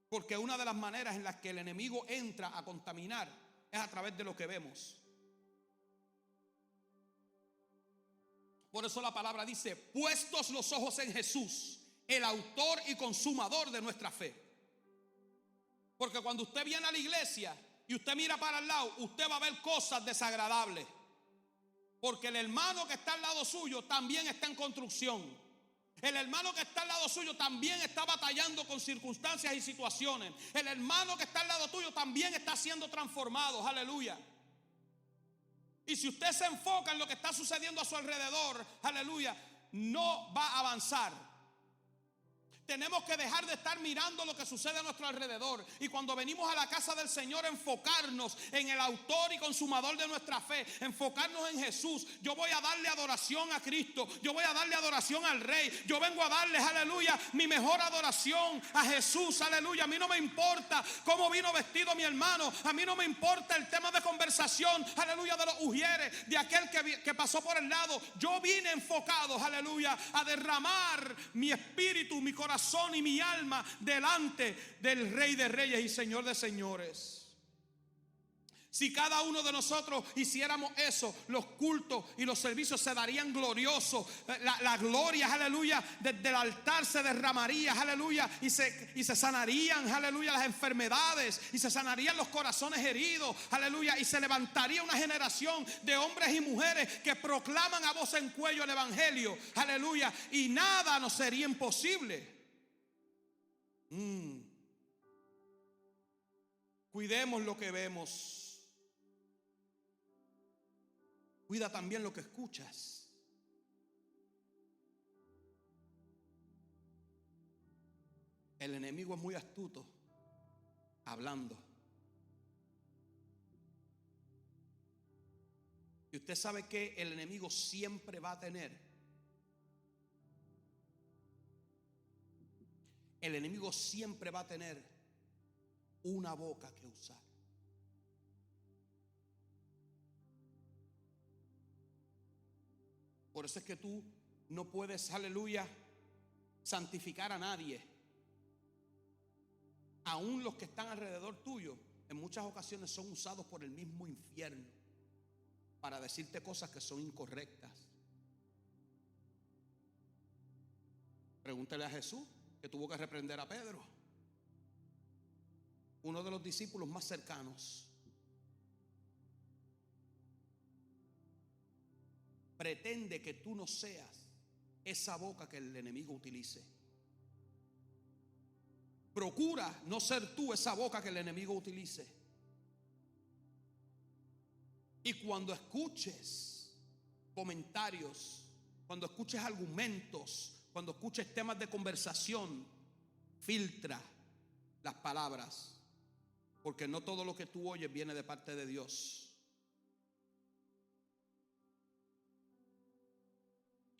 Speaker 2: Porque una de las maneras en las que el enemigo entra a contaminar es a través de lo que vemos. Por eso la palabra dice: puestos los ojos en Jesús, el autor y consumador de nuestra fe. Porque cuando usted viene a la iglesia y usted mira para el lado, usted va a ver cosas desagradables. Porque el hermano que está al lado suyo también está en construcción. El hermano que está al lado suyo también está batallando con circunstancias y situaciones. El hermano que está al lado tuyo también está siendo transformado. Aleluya. Y si usted se enfoca en lo que está sucediendo a su alrededor, aleluya, no va a avanzar. Tenemos que dejar de estar mirando lo que sucede a nuestro alrededor. Y cuando venimos a la casa del Señor, enfocarnos en el autor y consumador de nuestra fe. Enfocarnos en Jesús. Yo voy a darle adoración a Cristo. Yo voy a darle adoración al Rey. Yo vengo a darles, aleluya, mi mejor adoración a Jesús. Aleluya. A mí no me importa cómo vino vestido mi hermano. A mí no me importa el tema de conversación, aleluya, de los ujieres, de aquel que pasó por el lado. Yo vine enfocado, aleluya, a derramar mi espíritu, mi corazón y mi alma delante del Rey de Reyes y Señor de Señores. Si cada uno de nosotros hiciéramos eso, los cultos y los servicios se darían gloriosos. La gloria, aleluya, desde el altar se derramaría, aleluya, y se sanarían, aleluya, las enfermedades, y se sanarían los corazones heridos, aleluya, y se levantaría una generación de hombres y mujeres que proclaman a voz en cuello el evangelio, aleluya, y nada nos sería imposible. Cuidemos lo que vemos. Cuida también lo que escuchas. El enemigo es muy astuto hablando. Y usted sabe que el enemigo siempre va a tener. El enemigo siempre va a tener una boca que usar. Por eso es que tú no puedes, aleluya, santificar a nadie. Aún los que están alrededor tuyo, en muchas ocasiones son usados por el mismo infierno. para decirte cosas que son incorrectas. Pregúntele a Jesús, que tuvo que reprender a Pedro, uno de los discípulos más cercanos. Pretende que tú no seas esa boca que el enemigo utilice. Procura no ser tú esa boca que el enemigo utilice. Y cuando escuches comentarios, cuando escuches argumentos, cuando escuches temas de conversación, filtra las palabras, porque no todo lo que tú oyes viene de parte de Dios.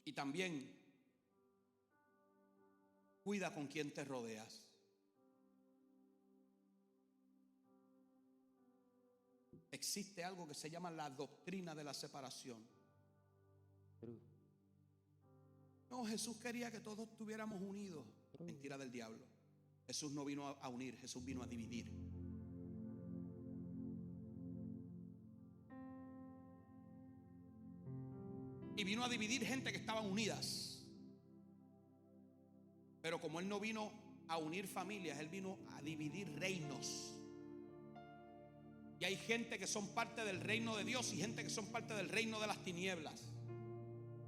Speaker 2: Y también cuida con quién te rodeas. Existe algo que se llama la doctrina de la separación. No, Jesús quería que todos estuviéramos unidos. Mentira del diablo. Jesús no vino a unir, Jesús vino a dividir. Y vino a dividir gente que estaban unidas. Pero como Él no vino a unir familias, Él vino a dividir reinos. Y hay gente que son parte del reino de Dios y gente que son parte del reino de las tinieblas.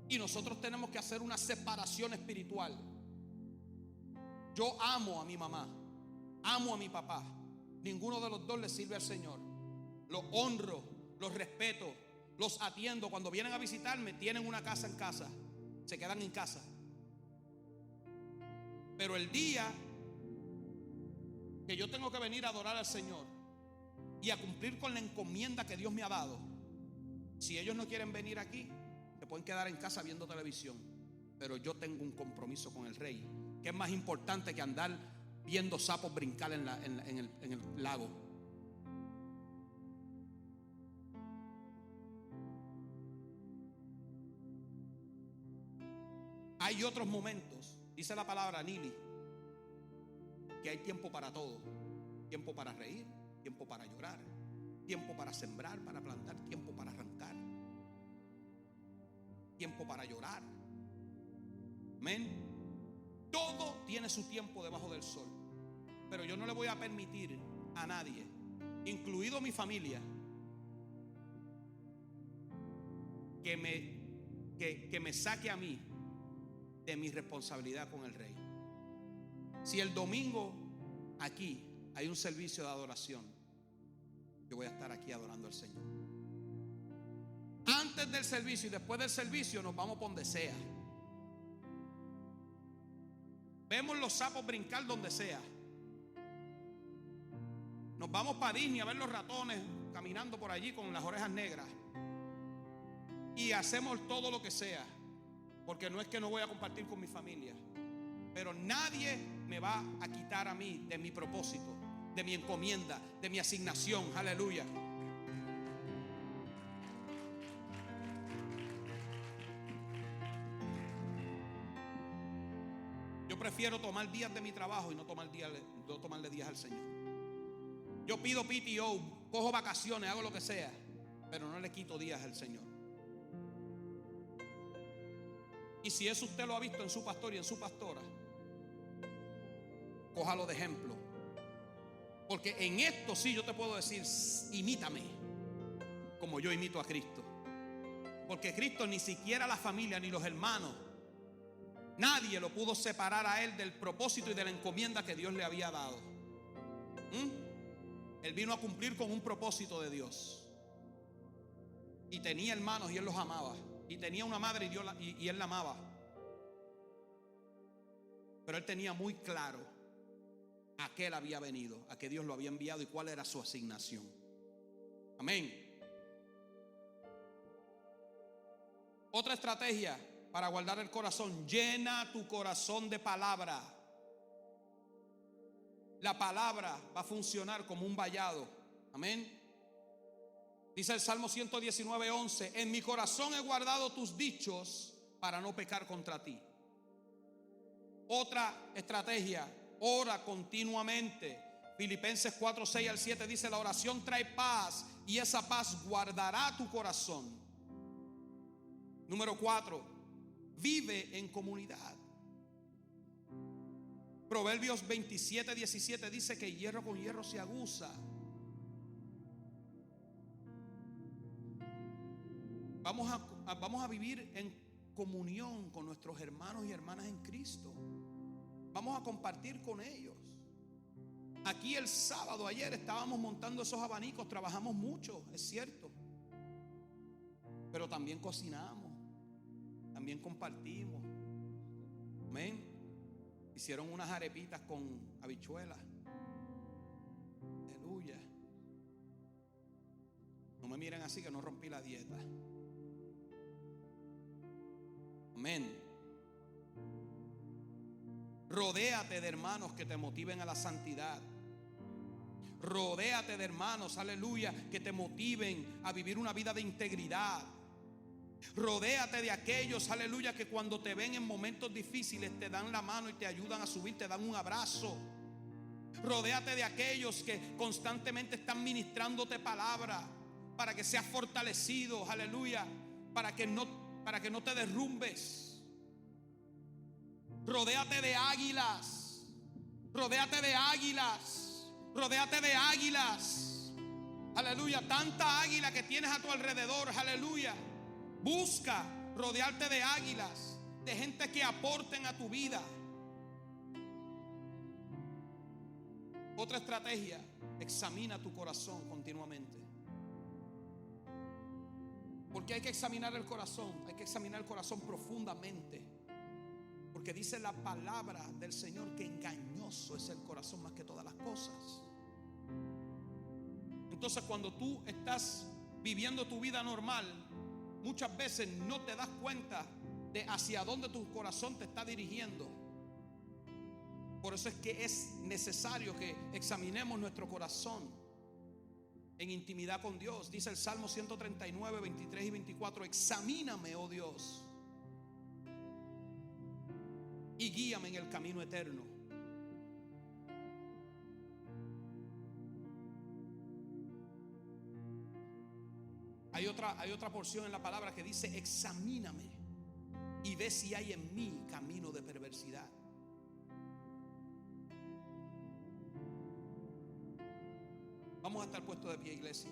Speaker 2: Y nosotros tenemos que hacer una separación espiritual. Yo amo a mi mamá, amo a mi papá. Ninguno de los dos le sirve al Señor. Los honro, los respeto, los atiendo. Cuando vienen a visitarme, tienen una casa en casa, se quedan en casa. Pero el día que yo tengo que venir a adorar al Señor y a cumplir con la encomienda que Dios me ha dado, si ellos no quieren venir aquí, se pueden quedar en casa viendo televisión. Pero yo tengo un compromiso con el Rey, que es más importante que andar viendo sapos brincar en el lago. Hay otros momentos, dice la palabra Nili, que hay tiempo para todo. Tiempo para reír, tiempo para llorar, tiempo para sembrar, para plantar, tiempo para arrancar, tiempo para llorar. Amén. Todo tiene su tiempo debajo del sol. Pero yo no le voy a permitir a nadie, incluido mi familia, que me saque a mí de mi responsabilidad con el Rey. Si el domingo aquí hay un servicio de adoración, yo voy a estar aquí adorando al Señor. Antes del servicio y después del servicio nos vamos por donde sea. Vemos los sapos brincar donde sea. Nos vamos para Disney a ver los ratones caminando por allí con las orejas negras. Y hacemos todo lo que sea. Porque no es que no voy a compartir con mi familia, pero nadie me va a quitar a mí de mi propósito, de mi encomienda, de mi asignación. Aleluya. Yo prefiero tomar días de mi trabajo y no tomarle días al Señor. Yo pido PTO, cojo vacaciones, hago lo que sea, pero no le quito días al Señor. Y si eso usted lo ha visto en su pastor y en su pastora, cójalo de ejemplo. Porque en esto sí yo te puedo decir, imítame como yo imito a Cristo. Porque Cristo ni siquiera la familia ni los hermanos, nadie lo pudo separar a él del propósito y de la encomienda que Dios le había dado. Él vino a cumplir con un propósito de Dios. Y tenía hermanos y él los amaba. Y tenía una madre y él la amaba. Pero él tenía muy claro a qué él había venido, a qué Dios lo había enviado y cuál era su asignación. Amén. Otra estrategia para guardar el corazón: llena tu corazón de palabra. La palabra va a funcionar como un vallado. Amén. Dice el Salmo 119:11: en mi corazón he guardado tus dichos para no pecar contra ti. Otra estrategia: ora continuamente. Filipenses 4:6-7 dice: la oración trae paz y esa paz guardará tu corazón. Número 4, vive en comunidad. Proverbios 27:17 dice que hierro con hierro se aguza. Vamos a vivir en comunión con nuestros hermanos y hermanas en Cristo. Vamos a compartir con ellos. Aquí el sábado ayer estábamos montando esos abanicos, trabajamos mucho, es cierto, pero también cocinamos, también compartimos. Amén. Hicieron unas arepitas con habichuelas. Aleluya. No me miren así que no rompí la dieta. Amén. Rodéate de hermanos que te motiven a la santidad. Rodéate de hermanos, aleluya, que te motiven a vivir una vida de integridad. Rodéate de aquellos, aleluya, que cuando te ven en momentos difíciles te dan la mano y te ayudan a subir, te dan un abrazo. Rodéate de aquellos que constantemente están ministrándote palabra para que seas fortalecido, aleluya, para que no te derrumbes. Rodéate de águilas. Rodéate de águilas. Rodéate de águilas. Aleluya. Tanta águila que tienes a tu alrededor. Aleluya. Busca rodearte de águilas, de gente que aporten a tu vida. Otra estrategia: examina tu corazón continuamente. Porque hay que examinar el corazón. Hay que examinar el corazón profundamente. Porque dice la palabra del Señor que engañoso es el corazón más que todas las cosas. Entonces, cuando tú estás viviendo tu vida normal, muchas veces no te das cuenta de hacia dónde tu corazón te está dirigiendo. Por eso es que es necesario que examinemos nuestro corazón en intimidad con Dios. Dice el Salmo 139, 23 y 24: examíname, oh Dios, y guíame en el camino eterno. Hay otra porción en la palabra que dice: examíname y ve si hay en mí camino de perversidad. Vamos a estar puestos de pie, iglesia.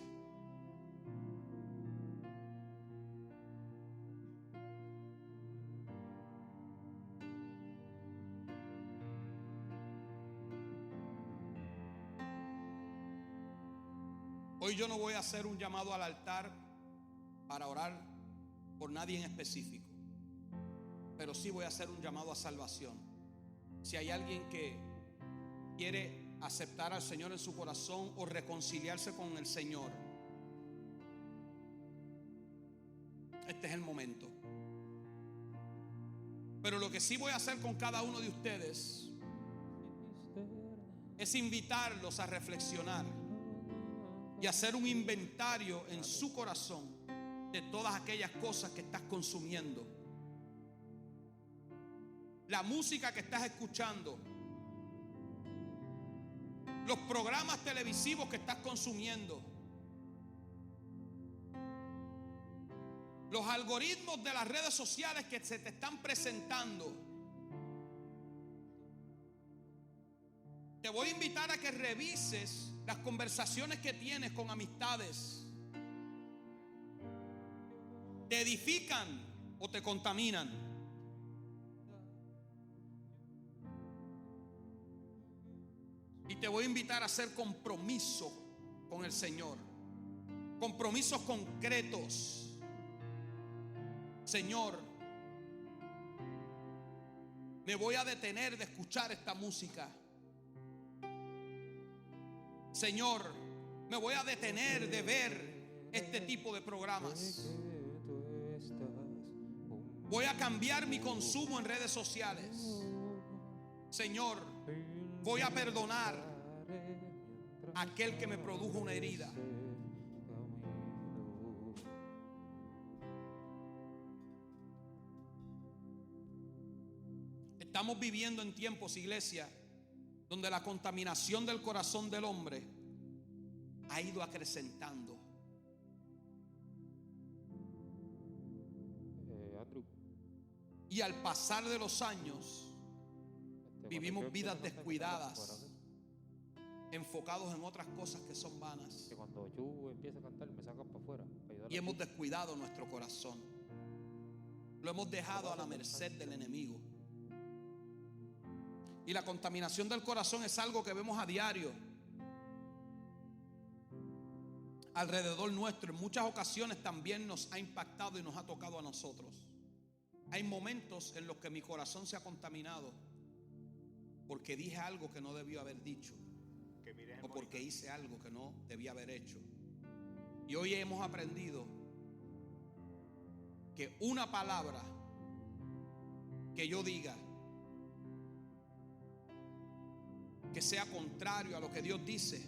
Speaker 2: Hoy yo no voy a hacer un llamado al altar para orar por nadie en específico, pero sí voy a hacer un llamado a salvación. Si hay alguien que quiere aceptar al Señor en su corazón o reconciliarse con el Señor, este es el momento. Pero lo que sí voy a hacer con cada uno de ustedes es invitarlos a reflexionar y hacer un inventario en su corazón de todas aquellas cosas que estás consumiendo. La música que estás escuchando, los programas televisivos que estás consumiendo, los algoritmos de las redes sociales que se te están presentando. Te voy a invitar a que revises las conversaciones que tienes con amistades. ¿Te edifican o te contaminan? Y te voy a invitar a hacer compromiso con el Señor. Compromisos concretos. Señor, me voy a detener de escuchar esta música. Señor, me voy a detener de ver este tipo de programas. Voy a cambiar mi consumo en redes sociales. Señor, voy a perdonar a aquel que me produjo una herida. Estamos viviendo en tiempos, iglesia, donde la contaminación del corazón del hombre ha ido acrecentando. Y al pasar de los años, vivimos vidas descuidadas, enfocados en otras cosas que son vanas.
Speaker 3: Que cuando yo empiezo a cantar me sacan para afuera.
Speaker 2: Y hemos descuidado nuestro corazón. Lo hemos dejado a la merced del enemigo. Y la contaminación del corazón es algo que vemos a diario alrededor nuestro. En muchas ocasiones también nos ha impactado y nos ha tocado a nosotros. Hay momentos en los que mi corazón se ha contaminado porque dije algo que no debí haber dicho, o porque hice algo que no debía haber hecho. Y hoy hemos aprendido que una palabra que yo diga que sea contrario a lo que Dios dice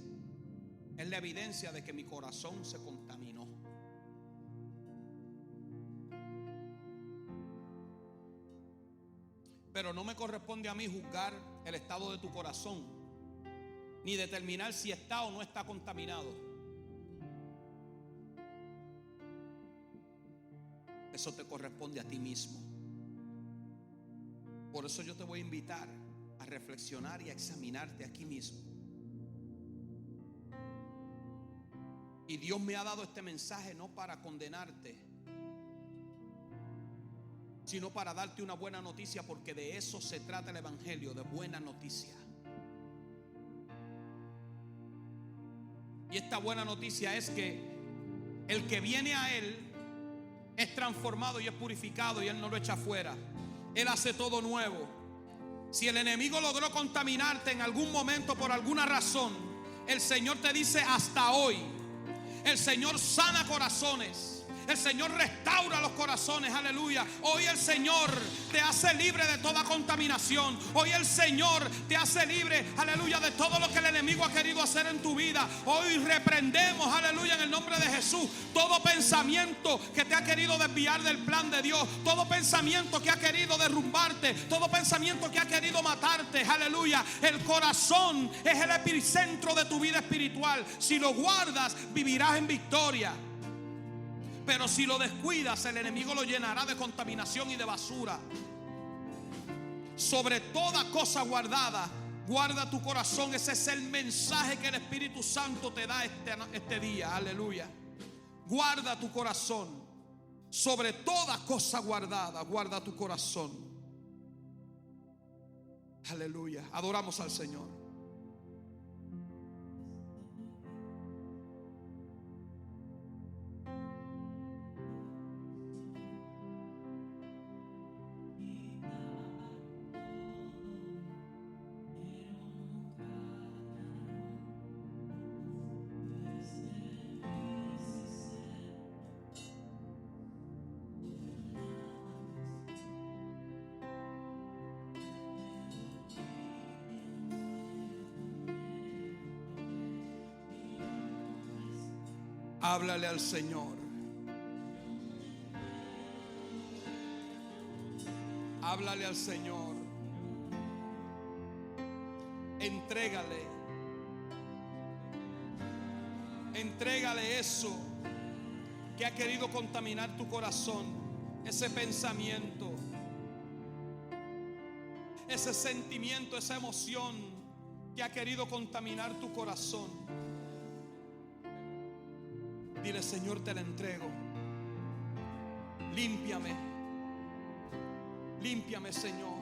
Speaker 2: es la evidencia de que mi corazón se contaminó. Pero no me corresponde a mí juzgar el estado de tu corazón, ni determinar si está o no está contaminado. Eso te corresponde a ti mismo. Por eso yo te voy a invitar a reflexionar y a examinarte aquí mismo. Y Dios me ha dado este mensaje no para condenarte, sino para darte una buena noticia, porque de eso se trata el evangelio, de buena noticia. Y esta buena noticia es que el que viene a Él es transformado y es purificado, y Él no lo echa fuera. Él hace todo nuevo. Si el enemigo logró contaminarte en algún momento por alguna razón, el Señor te dice hasta hoy. El Señor sana corazones. El Señor restaura los corazones, aleluya. Hoy el Señor te hace libre de toda contaminación. Hoy el Señor te hace libre, aleluya, de todo lo que el enemigo ha querido hacer en tu vida. Hoy reprendemos, aleluya, en el nombre de Jesús, todo pensamiento que te ha querido desviar del plan de Dios, todo pensamiento que ha querido derrumbarte, todo pensamiento que ha querido matarte, aleluya. El corazón es el epicentro de tu vida espiritual. Si lo guardas, vivirás en victoria. Pero si lo descuidas, el enemigo lo llenará de contaminación y de basura. Sobre toda cosa guardada, guarda tu corazón. Ese es el mensaje que el Espíritu Santo te da este día. Aleluya. Guarda tu corazón. Sobre toda cosa guardada, guarda tu corazón. Aleluya. Adoramos al Señor. Háblale al Señor. Háblale al Señor. Entrégale. Entrégale eso que ha querido contaminar tu corazón. Ese pensamiento, ese sentimiento, esa emoción que ha querido contaminar tu corazón. Dile: Señor, te la entrego. Límpiame. Límpiame, Señor.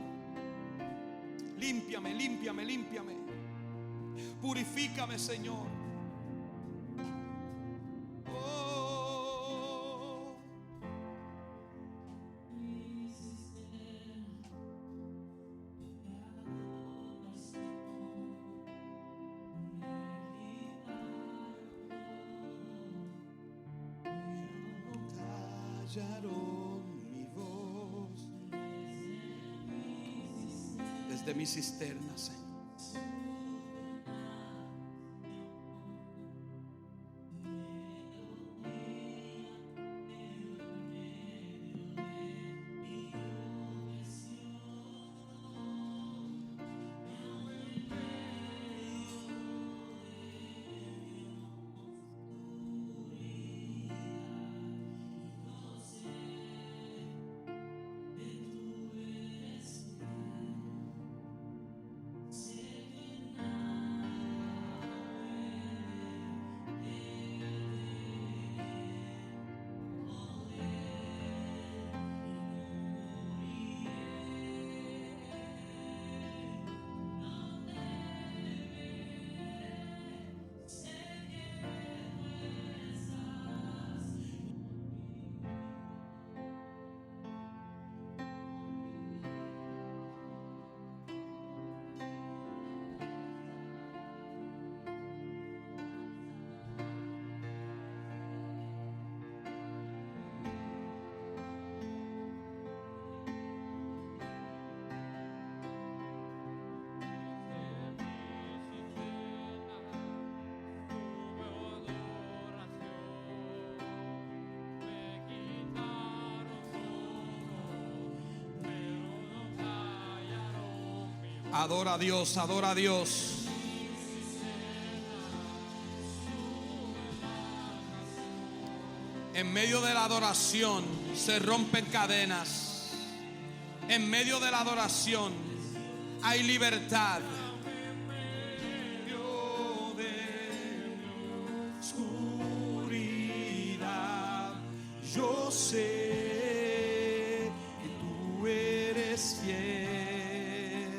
Speaker 2: Límpiame, límpiame, límpiame. Purifícame, Señor. Oh. Callaron mi voz desde mi cisterna, Señor. Adora a Dios, adora a Dios. En medio de la adoración se rompen cadenas. En medio de la adoración hay libertad. En medio de la oscuridad, yo sé que tú eres fiel.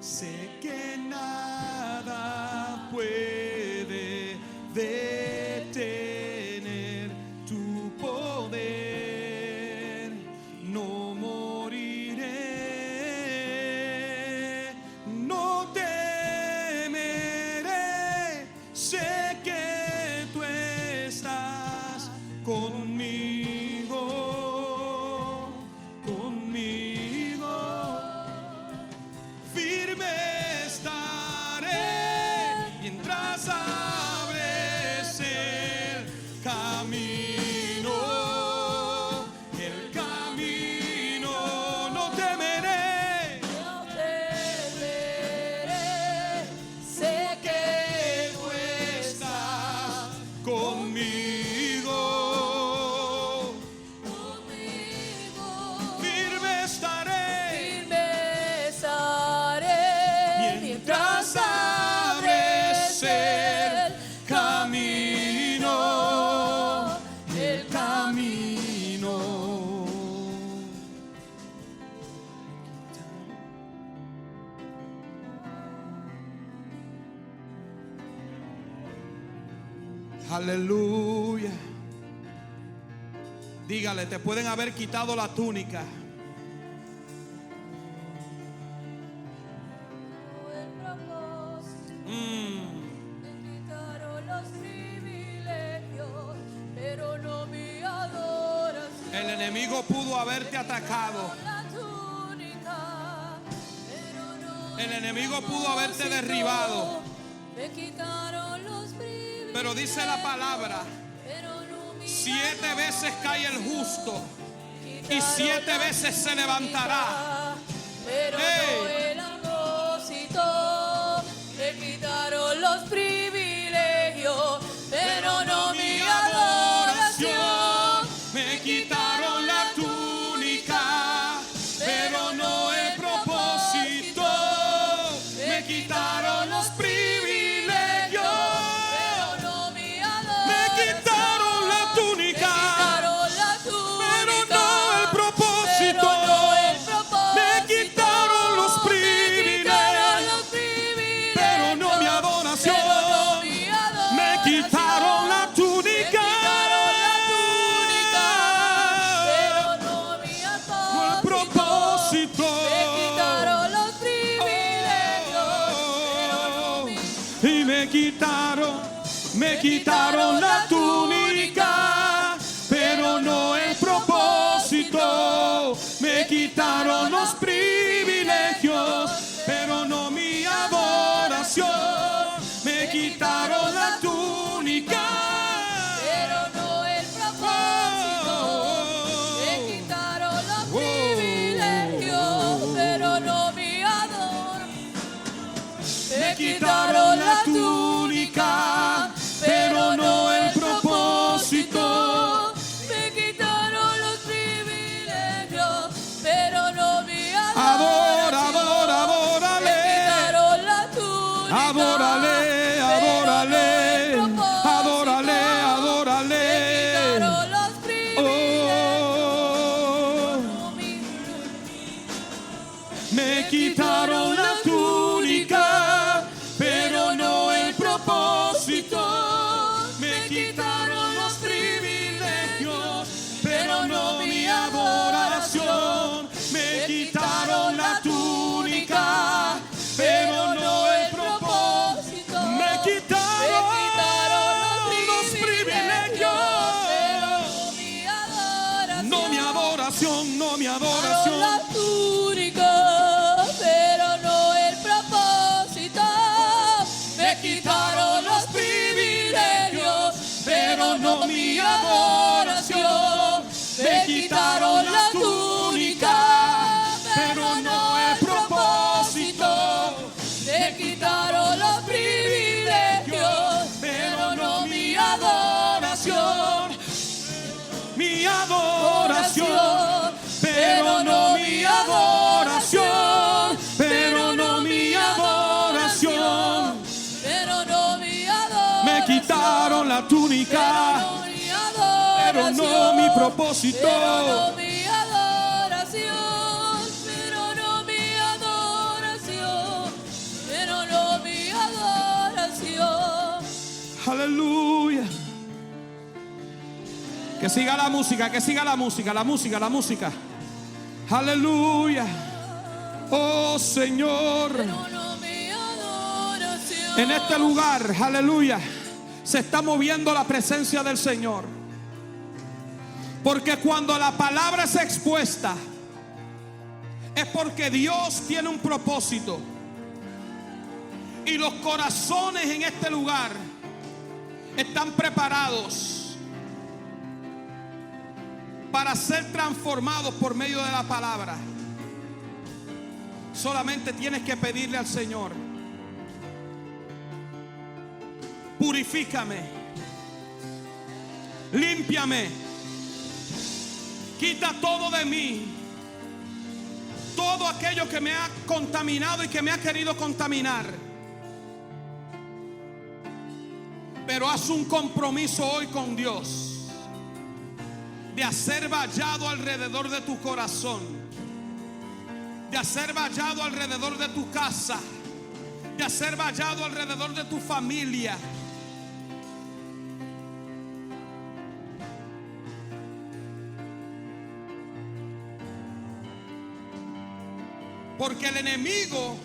Speaker 2: Sé que nada puede detener tu poder. No moriré, no temeré. Sé que tú estás conmigo, conmigo. Firme estaré mientras abres el camino, el camino. No temeré,
Speaker 4: No temeré, sé que
Speaker 2: tú estás conmigo.
Speaker 4: conmigo.
Speaker 2: Firme estaré
Speaker 4: Firme estaré
Speaker 2: mientras abres el camino, el camino. Aleluya. Dígale, te pueden haber quitado la túnica.
Speaker 4: el propósito. Me quitaron los privilegios, pero no mi adoración.
Speaker 2: El enemigo pudo haberte atacado.
Speaker 4: La túnica, pero no
Speaker 2: El
Speaker 4: el
Speaker 2: enemigo pudo haberte
Speaker 4: propósito.
Speaker 2: derribado.
Speaker 4: Me quitaron los privilegios,
Speaker 2: Pero dice la palabra,
Speaker 4: pero no mi
Speaker 2: 7 veces cae el justo y
Speaker 4: Quitaron
Speaker 2: 7
Speaker 4: la
Speaker 2: veces se levantará.
Speaker 4: pero
Speaker 2: ¡Ey!
Speaker 4: no el propósito. Me quitaron los privilegios, pero no mi adoración.
Speaker 2: Me quitaron la túnica, pero no el propósito. Me quitaron los privilegios.
Speaker 4: Pero no mi adoración.
Speaker 2: Me quitaron la túnica, pero no el propósito. Me quitaron los privilegios, pero no mi adoración. Me quitaron la túnica,
Speaker 4: pero no mi
Speaker 2: no el propósito.
Speaker 4: Me quitaron los privilegios, pero no mi
Speaker 2: Y me quitaron la túnica, pero no el propósito. Me quitaron los privilegios, pero no mi adoración. Me quitaron la túnica,
Speaker 4: pero no el propósito. Me quitaron los privilegios, pero no mi adoración.
Speaker 2: me quitaron la túnica, pero no el propósito.
Speaker 4: Me quitaron los privilegios, pero no mi
Speaker 2: Adora, adora,
Speaker 4: adoración. Me
Speaker 2: adórale.
Speaker 4: quitaron la túnica,
Speaker 2: Adórale, adórale,
Speaker 4: pero no el propósito.
Speaker 2: adórale, adórale.
Speaker 4: Me quitaron los privilegios,
Speaker 2: Oh,
Speaker 4: no mi
Speaker 2: me quitaron la túnica, pero no el propósito. Me quitaron los privilegios, pero no mi adoración. Me quitaron la túnica, pero no el propósito. Me quitaron los privilegios,
Speaker 4: pero no mi adoración.
Speaker 2: no mi adoración, no mi
Speaker 4: La
Speaker 2: adoración.
Speaker 4: túnica, pero no el propósito. Me quitaron los privilegios, pero no mi adoración. Me quitaron la túnica, pero no el propósito.
Speaker 2: propósito.
Speaker 4: pero no mi adoración, pero no mi adoración, pero no mi adoración.
Speaker 2: Aleluya. Que siga la música, que siga la música, la música, la música. Aleluya. Oh Señor.
Speaker 4: Pero no mi adoración.
Speaker 2: En este lugar, aleluya, se está moviendo la presencia del Señor. Porque cuando la palabra es expuesta, es porque Dios tiene un propósito. Y los corazones en este lugar están preparados para ser transformados por medio de la palabra. Solamente tienes que pedirle al Señor: purifícame, límpiame, quita todo de mí, todo aquello que me ha contaminado y que me ha querido contaminar. Pero haz un compromiso hoy con Dios de hacer vallado alrededor de tu corazón, de hacer vallado alrededor de tu casa, de hacer vallado alrededor de tu familia. Porque el enemigo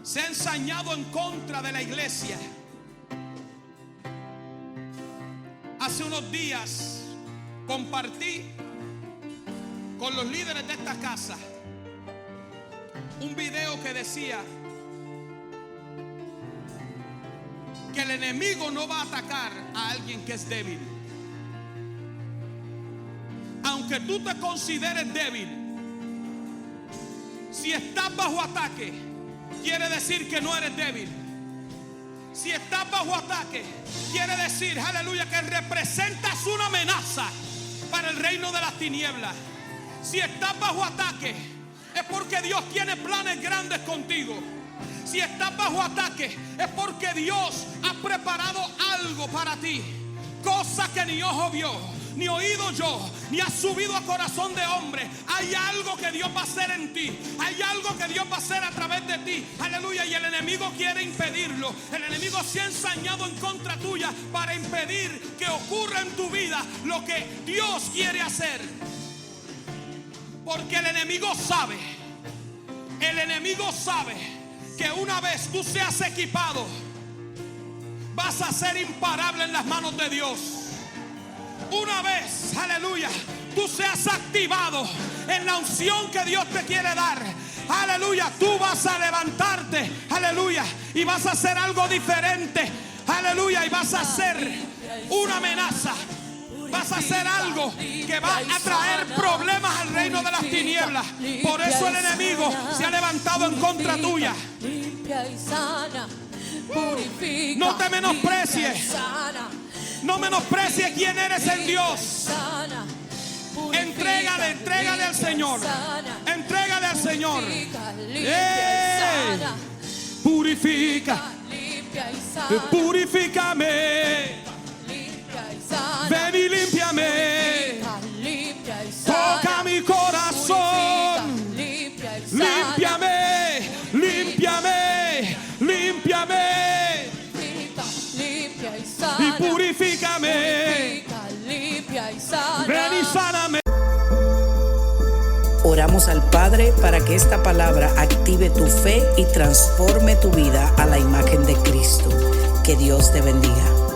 Speaker 2: se ha ensañado en contra de la iglesia. Hace unos días compartí con los líderes de esta casa un video que decía que el enemigo no va a atacar a alguien que es débil. Aunque tú te consideres débil, si estás bajo ataque, quiere decir que no eres débil. Si estás bajo ataque, quiere decir, aleluya, que representas una amenaza para el reino de las tinieblas. Si estás bajo ataque, es porque Dios tiene planes grandes contigo. Si estás bajo ataque, es porque Dios ha preparado algo para ti, cosa que ni ojo vio, ni oído yo, ni ha subido a corazón de hombre. Hay algo que Dios va a hacer en ti, hay algo que Dios va a hacer a través de ti, aleluya. Y el enemigo quiere impedirlo. El enemigo se ha ensañado en contra tuya para impedir que ocurra en tu vida lo que Dios quiere hacer. Porque el enemigo sabe que una vez tú seas equipado, vas a ser imparable en las manos de Dios. Una vez, aleluya, tú seas activado en la unción que Dios te quiere dar, aleluya, tú vas a levantarte, aleluya, y vas a hacer algo diferente, aleluya, y vas a hacer una amenaza. Vas a hacer algo que va a traer problemas al reino de las tinieblas. Por eso el enemigo se ha levantado en contra tuya. No te menosprecies. No menosprecies quién eres en Dios. Entrégale al Señor. Entrégale al Señor. Purifica. Purifícame. Ven y límpiame. Toca mi corazón. Límpiame. Límpiame. Límpiame. Y purifícame. Ven y sáname.
Speaker 1: Oramos al Padre para que esta palabra active tu fe y transforme tu vida a la imagen de Cristo. Que Dios te bendiga.